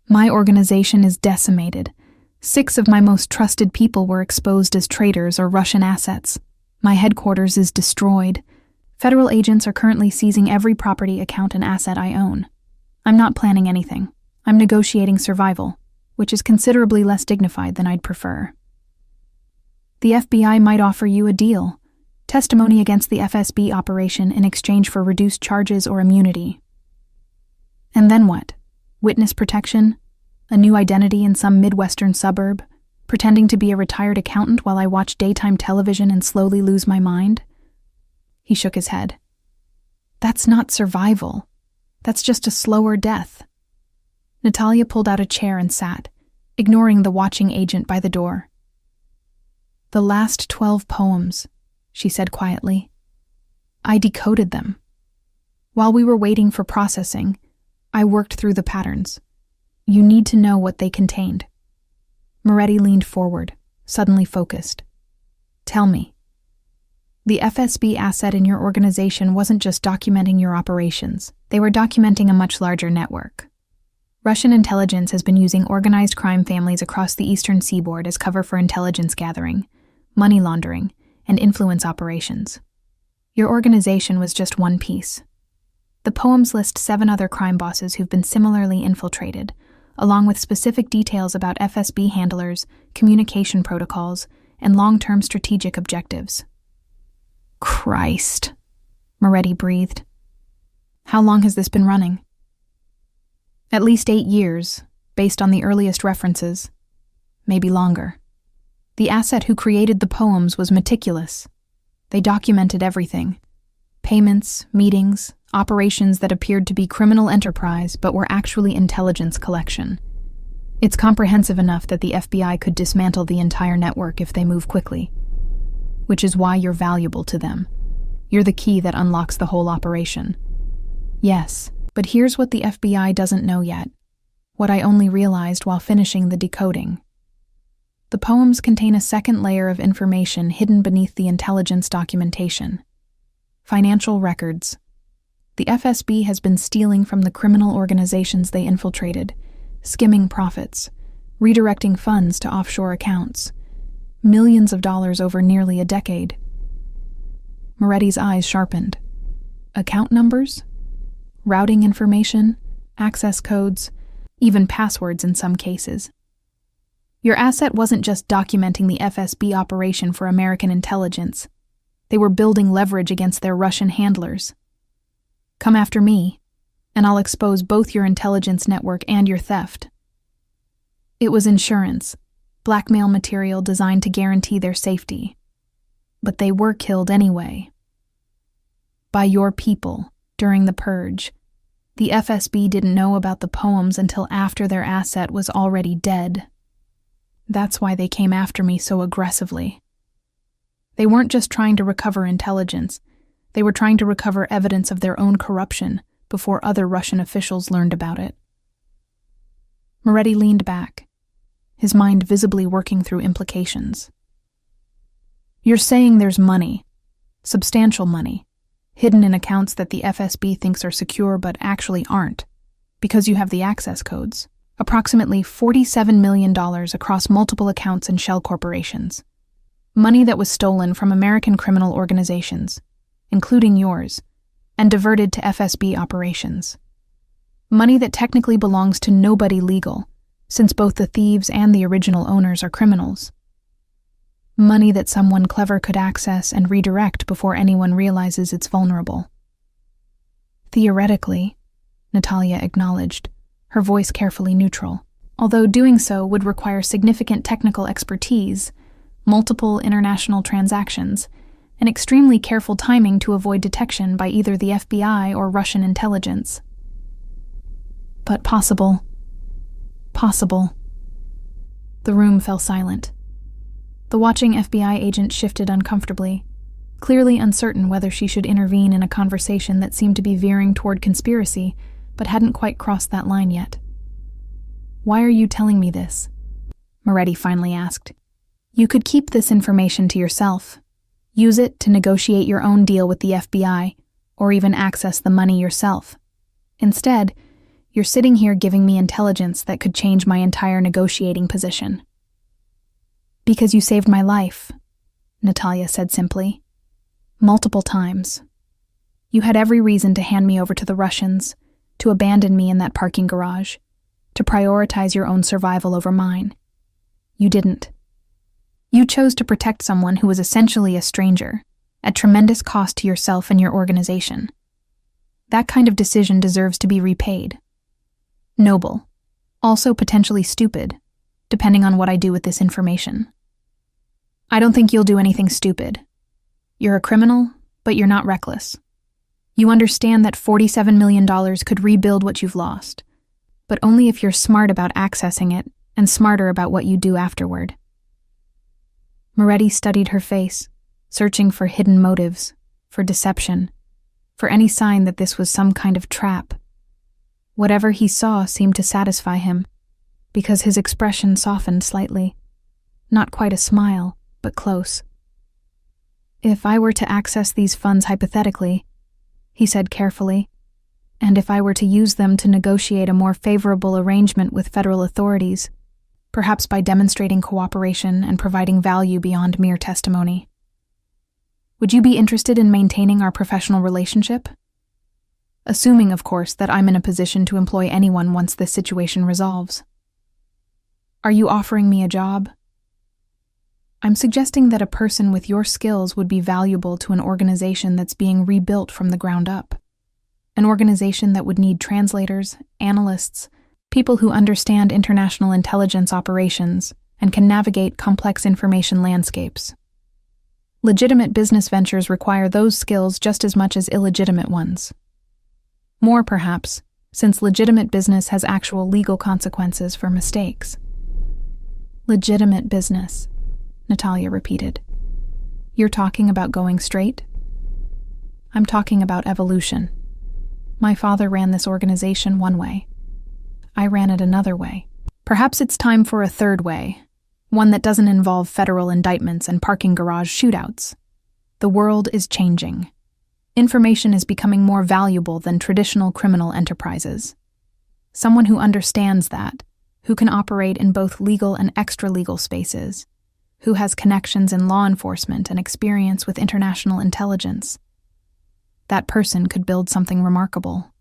A: My organization is decimated. 6 of my most trusted people were exposed as traitors or Russian assets. My headquarters is destroyed. Federal agents are currently seizing every property, account, and asset I own. I'm not planning anything. I'm negotiating survival, which is considerably less dignified than I'd prefer. The FBI might offer you a deal. Testimony against the FSB operation in exchange for reduced charges or immunity. And then what? Witness protection? A new identity in some Midwestern suburb? Pretending to be a retired accountant while I watch daytime television and slowly lose my mind? He shook his head. That's not survival. That's just a slower death. Natalia pulled out a chair and sat, ignoring the watching agent by the door. The last 12 poems, she said quietly. I decoded them. While we were waiting for processing, I worked through the patterns. You need to know what they contained. Moretti leaned forward, suddenly focused. Tell me. The FSB asset in your organization wasn't just documenting your operations. They were documenting a much larger network. Russian intelligence has been using organized crime families across the eastern seaboard as cover for intelligence gathering, money laundering, and influence operations. Your organization was just one piece. The poems list 7 other crime bosses who've been similarly infiltrated, along with specific details about FSB handlers, communication protocols, and long-term strategic objectives. Christ, Moretti breathed. How long has this been running? At least 8 years, based on the earliest references. Maybe longer. The asset who created the poems was meticulous. They documented everything. Payments, meetings, operations that appeared to be criminal enterprise but were actually intelligence collection. It's comprehensive enough that the FBI could dismantle the entire network if they move quickly, which is why you're valuable to them. You're the key that unlocks the whole operation. Yes, but here's what the FBI doesn't know yet, what I only realized while finishing the decoding. The poems contain a second layer of information hidden beneath the intelligence documentation. Financial records. The FSB has been stealing from the criminal organizations they infiltrated, skimming profits, redirecting funds to offshore accounts. Millions of dollars over nearly a decade. Moretti's eyes sharpened. Account numbers? Routing information? Access codes? Even passwords in some cases. Your asset wasn't just documenting the FSB operation for American intelligence. They were building leverage against their Russian handlers. Come after me, and I'll expose both your intelligence network and your theft. It was insurance, blackmail material designed to guarantee their safety. But they were killed anyway. By your people, during the purge. The FSB didn't know about the poems until after their asset was already dead. That's why they came after me so aggressively. They weren't just trying to recover intelligence. They were trying to recover evidence of their own corruption before other Russian officials learned about it. Moretti leaned back, his mind visibly working through implications. You're saying there's money, substantial money, hidden in accounts that the FSB thinks are secure but actually aren't, because you have the access codes. Approximately $47 million across multiple accounts and shell corporations. Money that was stolen from American criminal organizations, including yours, and diverted to FSB operations. Money that technically belongs to nobody legal, since both the thieves and the original owners are criminals. Money that someone clever could access and redirect before anyone realizes it's vulnerable. Theoretically, Natalia acknowledged, her voice carefully neutral, although doing so would require significant technical expertise, multiple international transactions, and extremely careful timing to avoid detection by either the FBI or Russian intelligence. But possible. Possible. The room fell silent. The watching FBI agent shifted uncomfortably, clearly uncertain whether she should intervene in a conversation that seemed to be veering toward conspiracy, but hadn't quite crossed that line yet. Why are you telling me this? Moretti finally asked. You could keep this information to yourself. Use it to negotiate your own deal with the FBI, or even access the money yourself. Instead, you're sitting here giving me intelligence that could change my entire negotiating position. Because you saved my life, Natalia said simply. Multiple times. You had every reason to hand me over to the Russians, to abandon me in that parking garage, to prioritize your own survival over mine. You didn't. You chose to protect someone who was essentially a stranger, at tremendous cost to yourself and your organization. That kind of decision deserves to be repaid. Noble. Also potentially stupid, depending on what I do with this information. I don't think you'll do anything stupid. You're a criminal, but you're not reckless. You understand that $47 million could rebuild what you've lost, but only if you're smart about accessing it and smarter about what you do afterward. Moretti studied her face, searching for hidden motives, for deception, for any sign that this was some kind of trap. Whatever he saw seemed to satisfy him, because his expression softened slightly. Not quite a smile, but close. If I were to access these funds hypothetically, he said carefully, and if I were to use them to negotiate a more favorable arrangement with federal authorities, perhaps by demonstrating cooperation and providing value beyond mere testimony, would you be interested in maintaining our professional relationship? Assuming, of course, that I'm in a position to employ anyone once this situation resolves. Are you offering me a job? I'm suggesting that a person with your skills would be valuable to an organization that's being rebuilt from the ground up. An organization that would need translators, analysts, people who understand international intelligence operations and can navigate complex information landscapes. Legitimate business ventures require those skills just as much as illegitimate ones. More, perhaps, since legitimate business has actual legal consequences for mistakes. Legitimate business, Natalia repeated. You're talking about going straight? I'm talking about evolution. My father ran this organization one way. I ran it another way. Perhaps it's time for a third way, one that doesn't involve federal indictments and parking garage shootouts. The world is changing. Information is becoming more valuable than traditional criminal enterprises. Someone who understands that, who can operate in both legal and extra-legal spaces, who has connections in law enforcement and experience with international intelligence. That person could build something remarkable.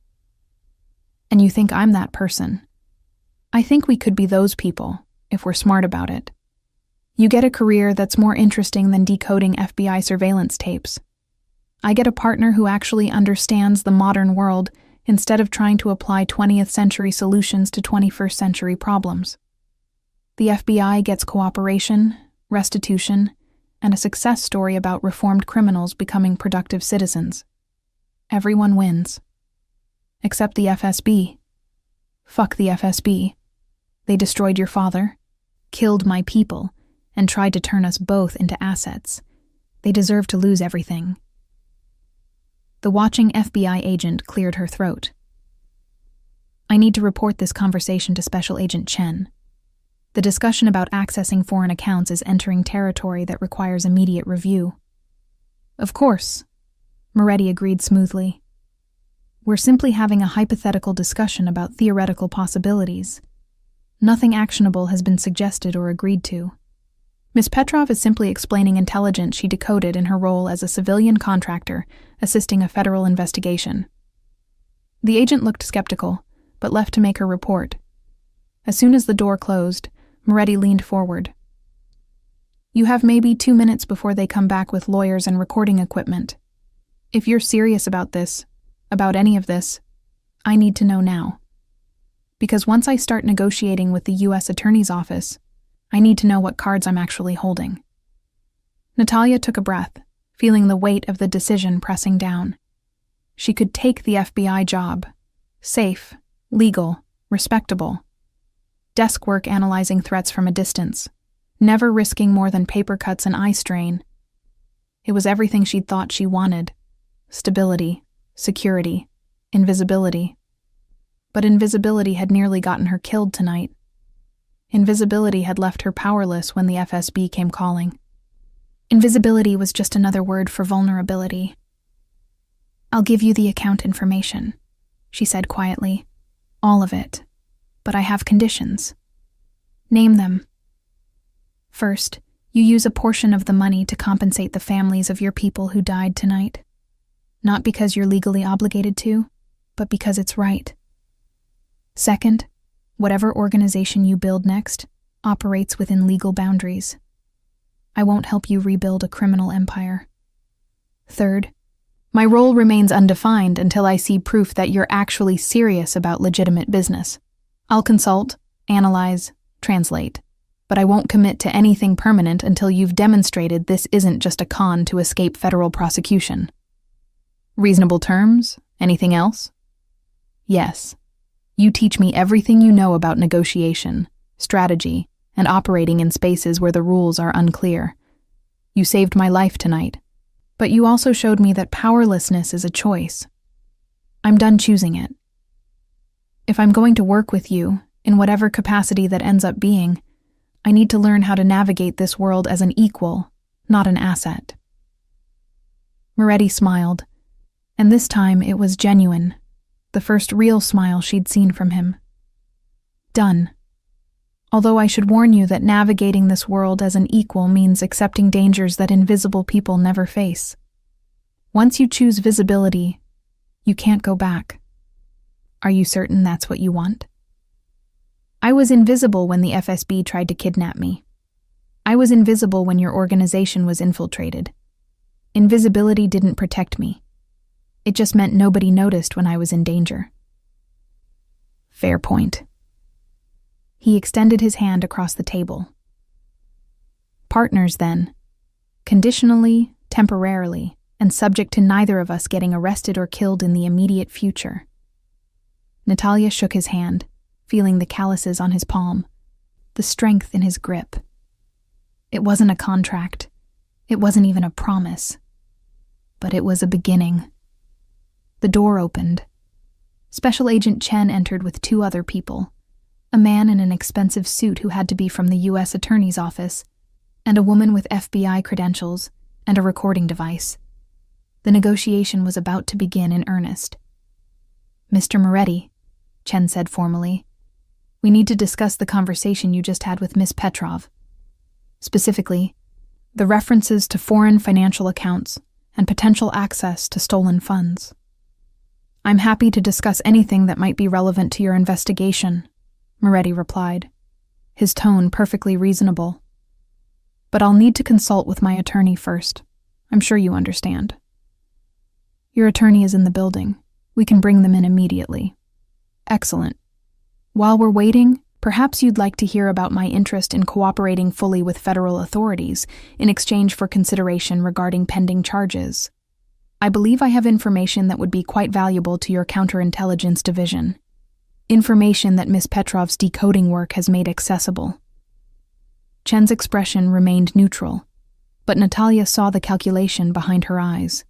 A: And you think I'm that person? I think we could be those people, if we're smart about it. You get a career that's more interesting than decoding FBI surveillance tapes. I get a partner who actually understands the modern world instead of trying to apply 20th century solutions to 21st century problems. The FBI gets cooperation, restitution, and a success story about reformed criminals becoming productive citizens. Everyone wins. Except the FSB. Fuck the FSB. They destroyed your father, killed my people, and tried to turn us both into assets. They deserve to lose everything. The watching FBI agent cleared her throat. I need to report this conversation to Special Agent Chen. The discussion about accessing foreign accounts is entering territory that requires immediate review. Of course, Moretti agreed smoothly. We're simply having a hypothetical discussion about theoretical possibilities. Nothing actionable has been suggested or agreed to. Ms. Petrov is simply explaining intelligence she decoded in her role as a civilian contractor assisting a federal investigation. The agent looked skeptical, but left to make her report. As soon as the door closed, Moretti leaned forward. You have maybe 2 minutes before they come back with lawyers and recording equipment. If you're serious about this, about any of this, I need to know now. Because once I start negotiating with the U.S. Attorney's Office, I need to know what cards I'm actually holding. Natalia took a breath, feeling the weight of the decision pressing down. She could take the FBI job. Safe, legal, respectable. Desk work analyzing threats from a distance, never risking more than paper cuts and eye strain. It was everything she'd thought she wanted. Stability, security, invisibility. But invisibility had nearly gotten her killed tonight. Invisibility had left her powerless when the FSB came calling. Invisibility was just another word for vulnerability. I'll give you the account information, she said quietly. All of it. But I have conditions. Name them. First, you use a portion of the money to compensate the families of your people who died tonight. Not because you're legally obligated to, but because it's right. Second, whatever organization you build next operates within legal boundaries. I won't help you rebuild a criminal empire. Third, my role remains undefined until I see proof that you're actually serious about legitimate business. I'll consult, analyze, translate, but I won't commit to anything permanent until you've demonstrated this isn't just a con to escape federal prosecution. Reasonable terms? Anything else? Yes. You teach me everything you know about negotiation, strategy, and operating in spaces where the rules are unclear. You saved my life tonight, but you also showed me that powerlessness is a choice. I'm done choosing it. If I'm going to work with you, in whatever capacity that ends up being, I need to learn how to navigate this world as an equal, not an asset. Moretti smiled, and this time it was genuine. The first real smile she'd seen from him. Done. Although I should warn you that navigating this world as an equal means accepting dangers that invisible people never face. Once you choose visibility, you can't go back. Are you certain that's what you want? I was invisible when the FSB tried to kidnap me. I was invisible when your organization was infiltrated. Invisibility didn't protect me. It just meant nobody noticed when I was in danger. Fair point. He extended his hand across the table. Partners, then. Conditionally, temporarily, and subject to neither of us getting arrested or killed in the immediate future. Natalia shook his hand, feeling the calluses on his palm, the strength in his grip. It wasn't a contract. It wasn't even a promise. But it was a beginning. The door opened. Special Agent Chen entered with 2 other people, a man in an expensive suit who had to be from the U.S. Attorney's Office, and a woman with FBI credentials and a recording device. The negotiation was about to begin in earnest. "Mr. Moretti," Chen said formally, "we need to discuss the conversation you just had with Miss Petrov. Specifically, the references to foreign financial accounts and potential access to stolen funds." "I'm happy to discuss anything that might be relevant to your investigation," Moretti replied, his tone perfectly reasonable. "But I'll need to consult with my attorney first. I'm sure you understand." "Your attorney is in the building. We can bring them in immediately." "Excellent. While we're waiting, perhaps you'd like to hear about my interest in cooperating fully with federal authorities in exchange for consideration regarding pending charges. I believe I have information that would be quite valuable to your counterintelligence division. Information that Miss Petrov's decoding work has made accessible." Chen's expression remained neutral, but Natalia saw the calculation behind her eyes.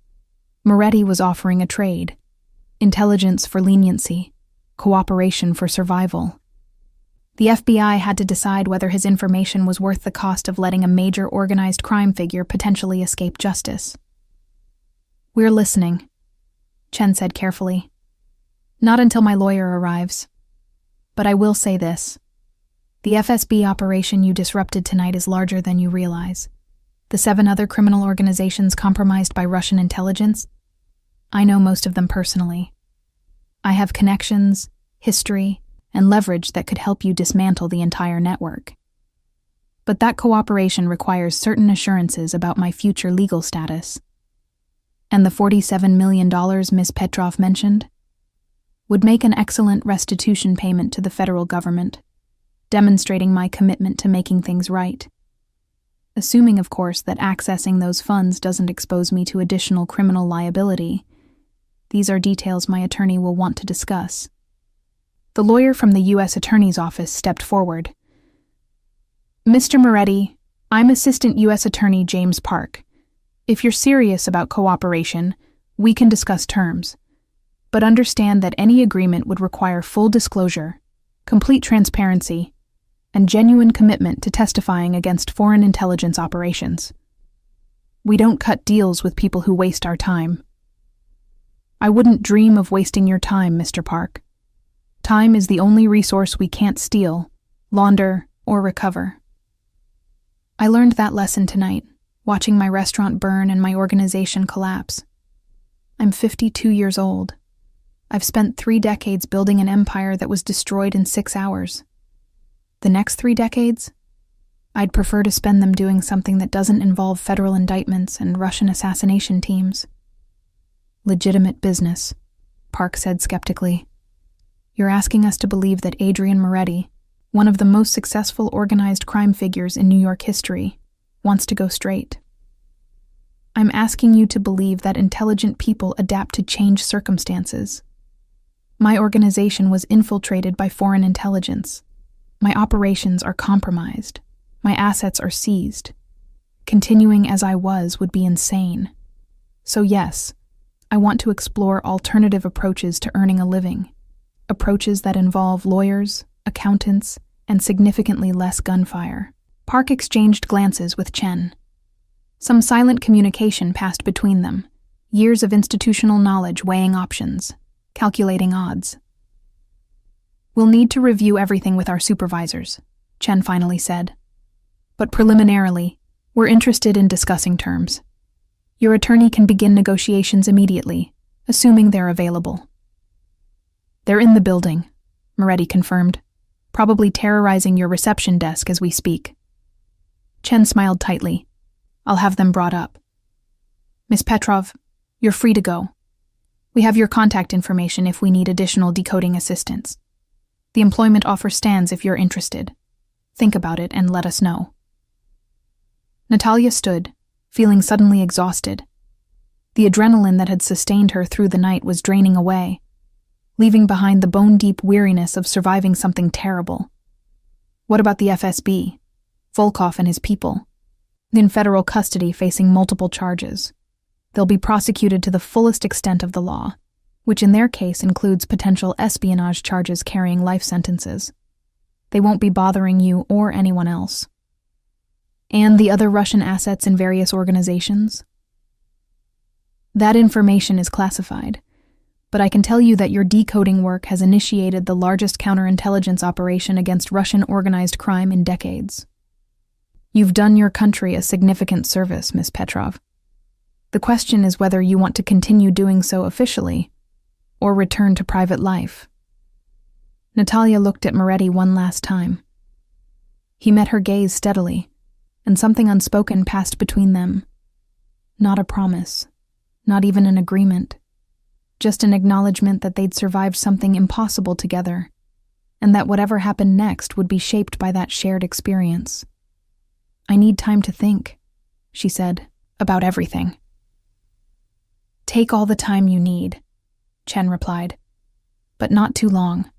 A: Moretti was offering a trade: intelligence for leniency, cooperation for survival. The FBI had to decide whether his information was worth the cost of letting a major organized crime figure potentially escape justice. "We're listening," Chen said carefully. "Not until my lawyer arrives. But I will say this. The FSB operation you disrupted tonight is larger than you realize. The 7 other criminal organizations compromised by Russian intelligence? I know most of them personally. I have connections, history, and leverage that could help you dismantle the entire network. But that cooperation requires certain assurances about my future legal status. And the $47 million Miss Petrov mentioned would make an excellent restitution payment to the federal government, demonstrating my commitment to making things right. Assuming, of course, that accessing those funds doesn't expose me to additional criminal liability. These are details my attorney will want to discuss." The lawyer from the U.S. Attorney's Office stepped forward. "Mr. Moretti, I'm Assistant U.S. Attorney James Park. If you're serious about cooperation, we can discuss terms. But understand that any agreement would require full disclosure, complete transparency, and genuine commitment to testifying against foreign intelligence operations. We don't cut deals with people who waste our time." "I wouldn't dream of wasting your time, Mr. Park. Time is the only resource we can't steal, launder, or recover." I learned that lesson tonight, watching my restaurant burn and my organization collapse. I'm 52 years old. I've spent 3 decades building an empire that was destroyed in 6 hours. The next 3 decades? I'd prefer to spend them doing something that doesn't involve federal indictments and Russian assassination teams. "Legitimate business," Park said skeptically. "You're asking us to believe that Adrian Moretti, one of the most successful organized crime figures in New York history, wants to go straight. I'm asking you to believe that intelligent people adapt to changed circumstances. My organization was infiltrated by foreign intelligence. My operations are compromised. My assets are seized. Continuing as I was would be insane. So yes, I want to explore alternative approaches to earning a living, approaches that involve lawyers, accountants, and significantly less gunfire." Park exchanged glances with Chen. Some silent communication passed between them, years of institutional knowledge weighing options, calculating odds. "We'll need to review everything with our supervisors," Chen finally said. "But preliminarily, we're interested in discussing terms. Your attorney can begin negotiations immediately, assuming they're available." "They're in the building," Moretti confirmed, "probably terrorizing your reception desk as we speak." Chen smiled tightly. "I'll have them brought up. Miss Petrov, you're free to go. We have your contact information if we need additional decoding assistance. The employment offer stands if you're interested. Think about it and let us know." Natalia stood, feeling suddenly exhausted. The adrenaline that had sustained her through the night was draining away. leaving behind the bone-deep weariness of surviving something terrible. What about the FSB, Volkov and his people? In federal custody facing multiple charges. They'll be prosecuted to the fullest extent of the law, which in their case includes potential espionage charges carrying life sentences. They won't be bothering you or anyone else. And the other Russian assets in various organizations? That information is classified, but I can tell you that your decoding work has initiated the largest counterintelligence operation against Russian organized crime in decades. You've done your country a significant service, Miss Petrov. The question is whether you want to continue doing so officially, or return to private life. Natalia looked at Moretti one last time. He met her gaze steadily, and something unspoken passed between them. Not a promise, not even an agreement, just an acknowledgement that they'd survived something impossible together, and that whatever happened next would be shaped by that shared experience. I need time to think, she said, about everything. Take all the time you need, Chen replied, but not too long.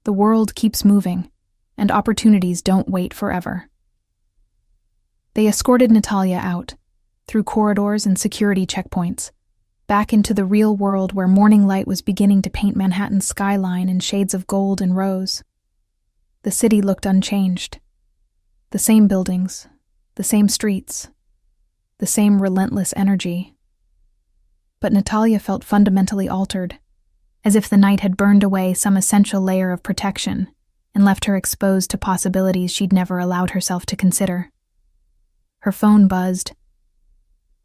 A: The world keeps moving, and opportunities don't wait forever. They escorted Natalia out, through corridors and security checkpoints, back into the real world where morning light was beginning to paint Manhattan's skyline in shades of gold and rose. The city looked unchanged. The same buildings, the same streets, the same relentless energy. But Natalia felt fundamentally altered, as if the night had burned away some essential layer of protection and left her exposed to possibilities she'd never allowed herself to consider. Her phone buzzed.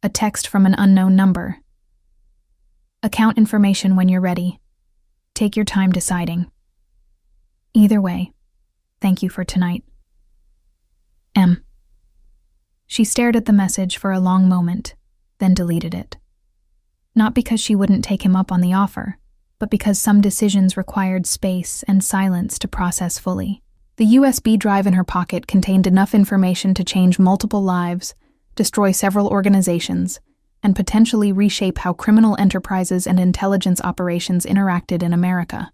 A: A text from an unknown number. Account information when you're ready. Take your time deciding. Either way, thank you for tonight. M. She stared at the message for a long moment, then deleted it. Not because she wouldn't take him up on the offer, but because some decisions required space and silence to process fully. The USB drive in her pocket contained enough information to change multiple lives, destroy several organizations, and potentially reshape how criminal enterprises and intelligence operations interacted in America.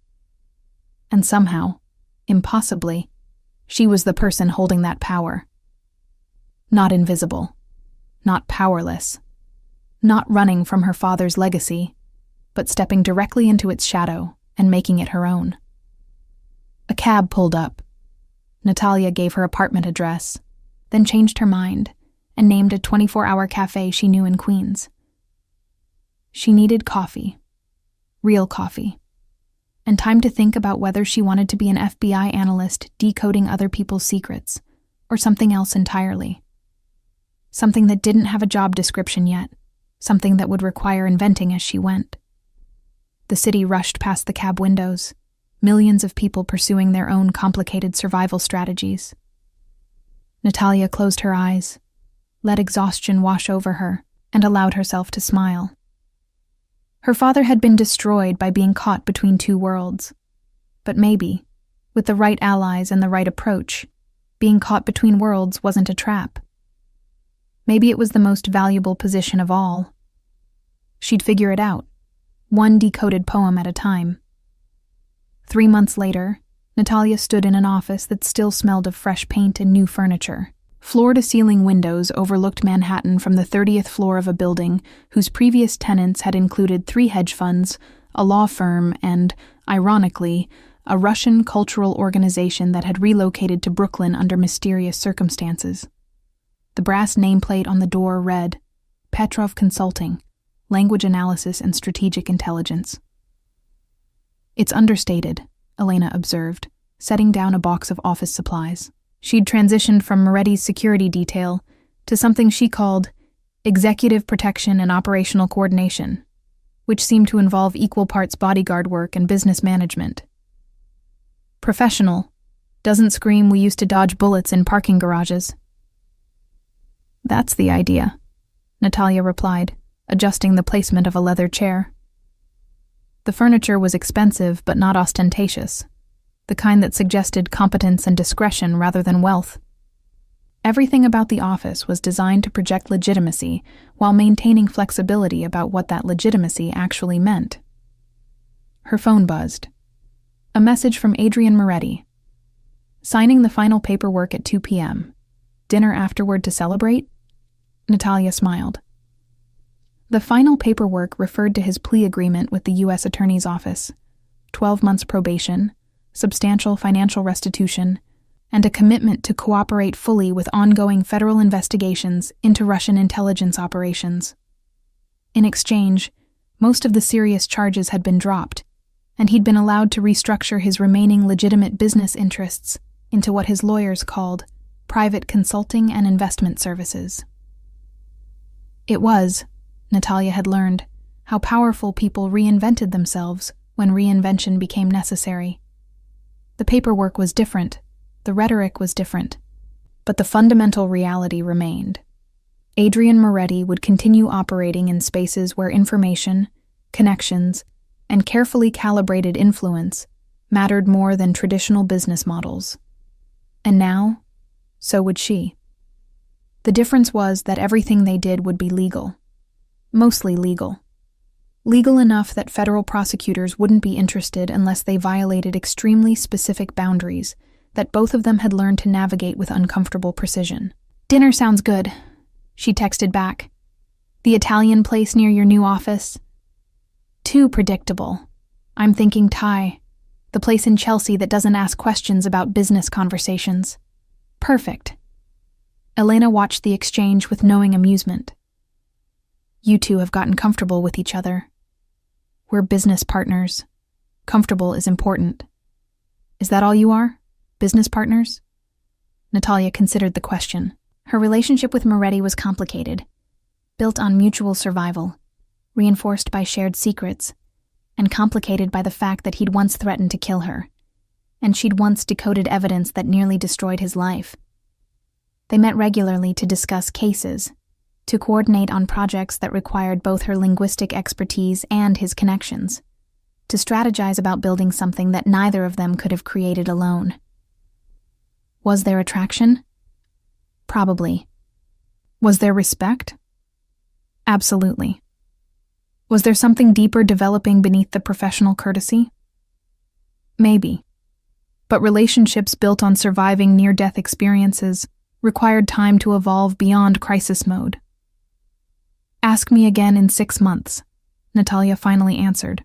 A: And somehow, impossibly, she was the person holding that power. Not invisible, not powerless, not running from her father's legacy, but stepping directly into its shadow and making it her own. A cab pulled up. Natalia gave her apartment address, then changed her mind and named a 24-hour cafe she knew in Queens. She needed coffee, real coffee, and time to think about whether she wanted to be an FBI analyst decoding other people's secrets, or something else entirely. Something that didn't have a job description yet, something that would require inventing as she went. The city rushed past the cab windows, millions of people pursuing their own complicated survival strategies. Natalia closed her eyes, let exhaustion wash over her, and allowed herself to smile. Her father had been destroyed by being caught between two worlds. But maybe, with the right allies and the right approach, being caught between worlds wasn't a trap. Maybe it was the most valuable position of all. She'd figure it out, one decoded poem at a time. 3 months later, Natalia stood in an office that still smelled of fresh paint and new furniture. Floor-to-ceiling windows overlooked Manhattan from the 30th floor of a building whose previous tenants had included 3 hedge funds, a law firm, and, ironically, a Russian cultural organization that had relocated to Brooklyn under mysterious circumstances. The brass nameplate on the door read, Petrov Consulting, Language Analysis and Strategic Intelligence. It's understated, Elena observed, setting down a box of office supplies. She'd transitioned from Moretti's security detail to something she called Executive Protection and Operational Coordination, which seemed to involve equal parts bodyguard work and business management. Professional doesn't scream we used to dodge bullets in parking garages. That's the idea, Natalia replied, adjusting the placement of a leather chair. The furniture was expensive but not ostentatious, the kind that suggested competence and discretion rather than wealth. Everything about the office was designed to project legitimacy while maintaining flexibility about what that legitimacy actually meant. Her phone buzzed. A message from Adrian Moretti. Signing the final paperwork at 2 p.m. Dinner afterward to celebrate? Natalia smiled. The final paperwork referred to his plea agreement with the U.S. Attorney's Office, 12 months probation, substantial financial restitution, and a commitment to cooperate fully with ongoing federal investigations into Russian intelligence operations. In exchange, most of the serious charges had been dropped, and he'd been allowed to restructure his remaining legitimate business interests into what his lawyers called private consulting and investment services. It was, Natalia had learned, how powerful people reinvented themselves when reinvention became necessary. The paperwork was different, the rhetoric was different, but the fundamental reality remained. Adrian Moretti would continue operating in spaces where information, connections, and carefully calibrated influence mattered more than traditional business models. And now, so would she. The difference was that everything they did would be legal. Mostly legal. Legal enough that federal prosecutors wouldn't be interested unless they violated extremely specific boundaries that both of them had learned to navigate with uncomfortable precision. "Dinner sounds good," she texted back. "The Italian place near your new office?" "Too predictable. I'm thinking Thai. The place in Chelsea that doesn't ask questions about business conversations." "Perfect." Elena watched the exchange with knowing amusement. "You two have gotten comfortable with each other. We're business partners. Comfortable is important. Is that all you are? Business partners?" Natalia considered the question. Her relationship with Moretti was complicated, built on mutual survival, reinforced by shared secrets, and complicated by the fact that he'd once threatened to kill her, and she'd once decoded evidence that nearly destroyed his life. They met regularly to discuss cases, to coordinate on projects that required both her linguistic expertise and his connections, to strategize about building something that neither of them could have created alone. Was there attraction? Probably. Was there respect? Absolutely. Was there something deeper developing beneath the professional courtesy? Maybe. But relationships built on surviving near-death experiences required time to evolve beyond crisis mode. "Ask me again in 6 months," Natalia finally answered.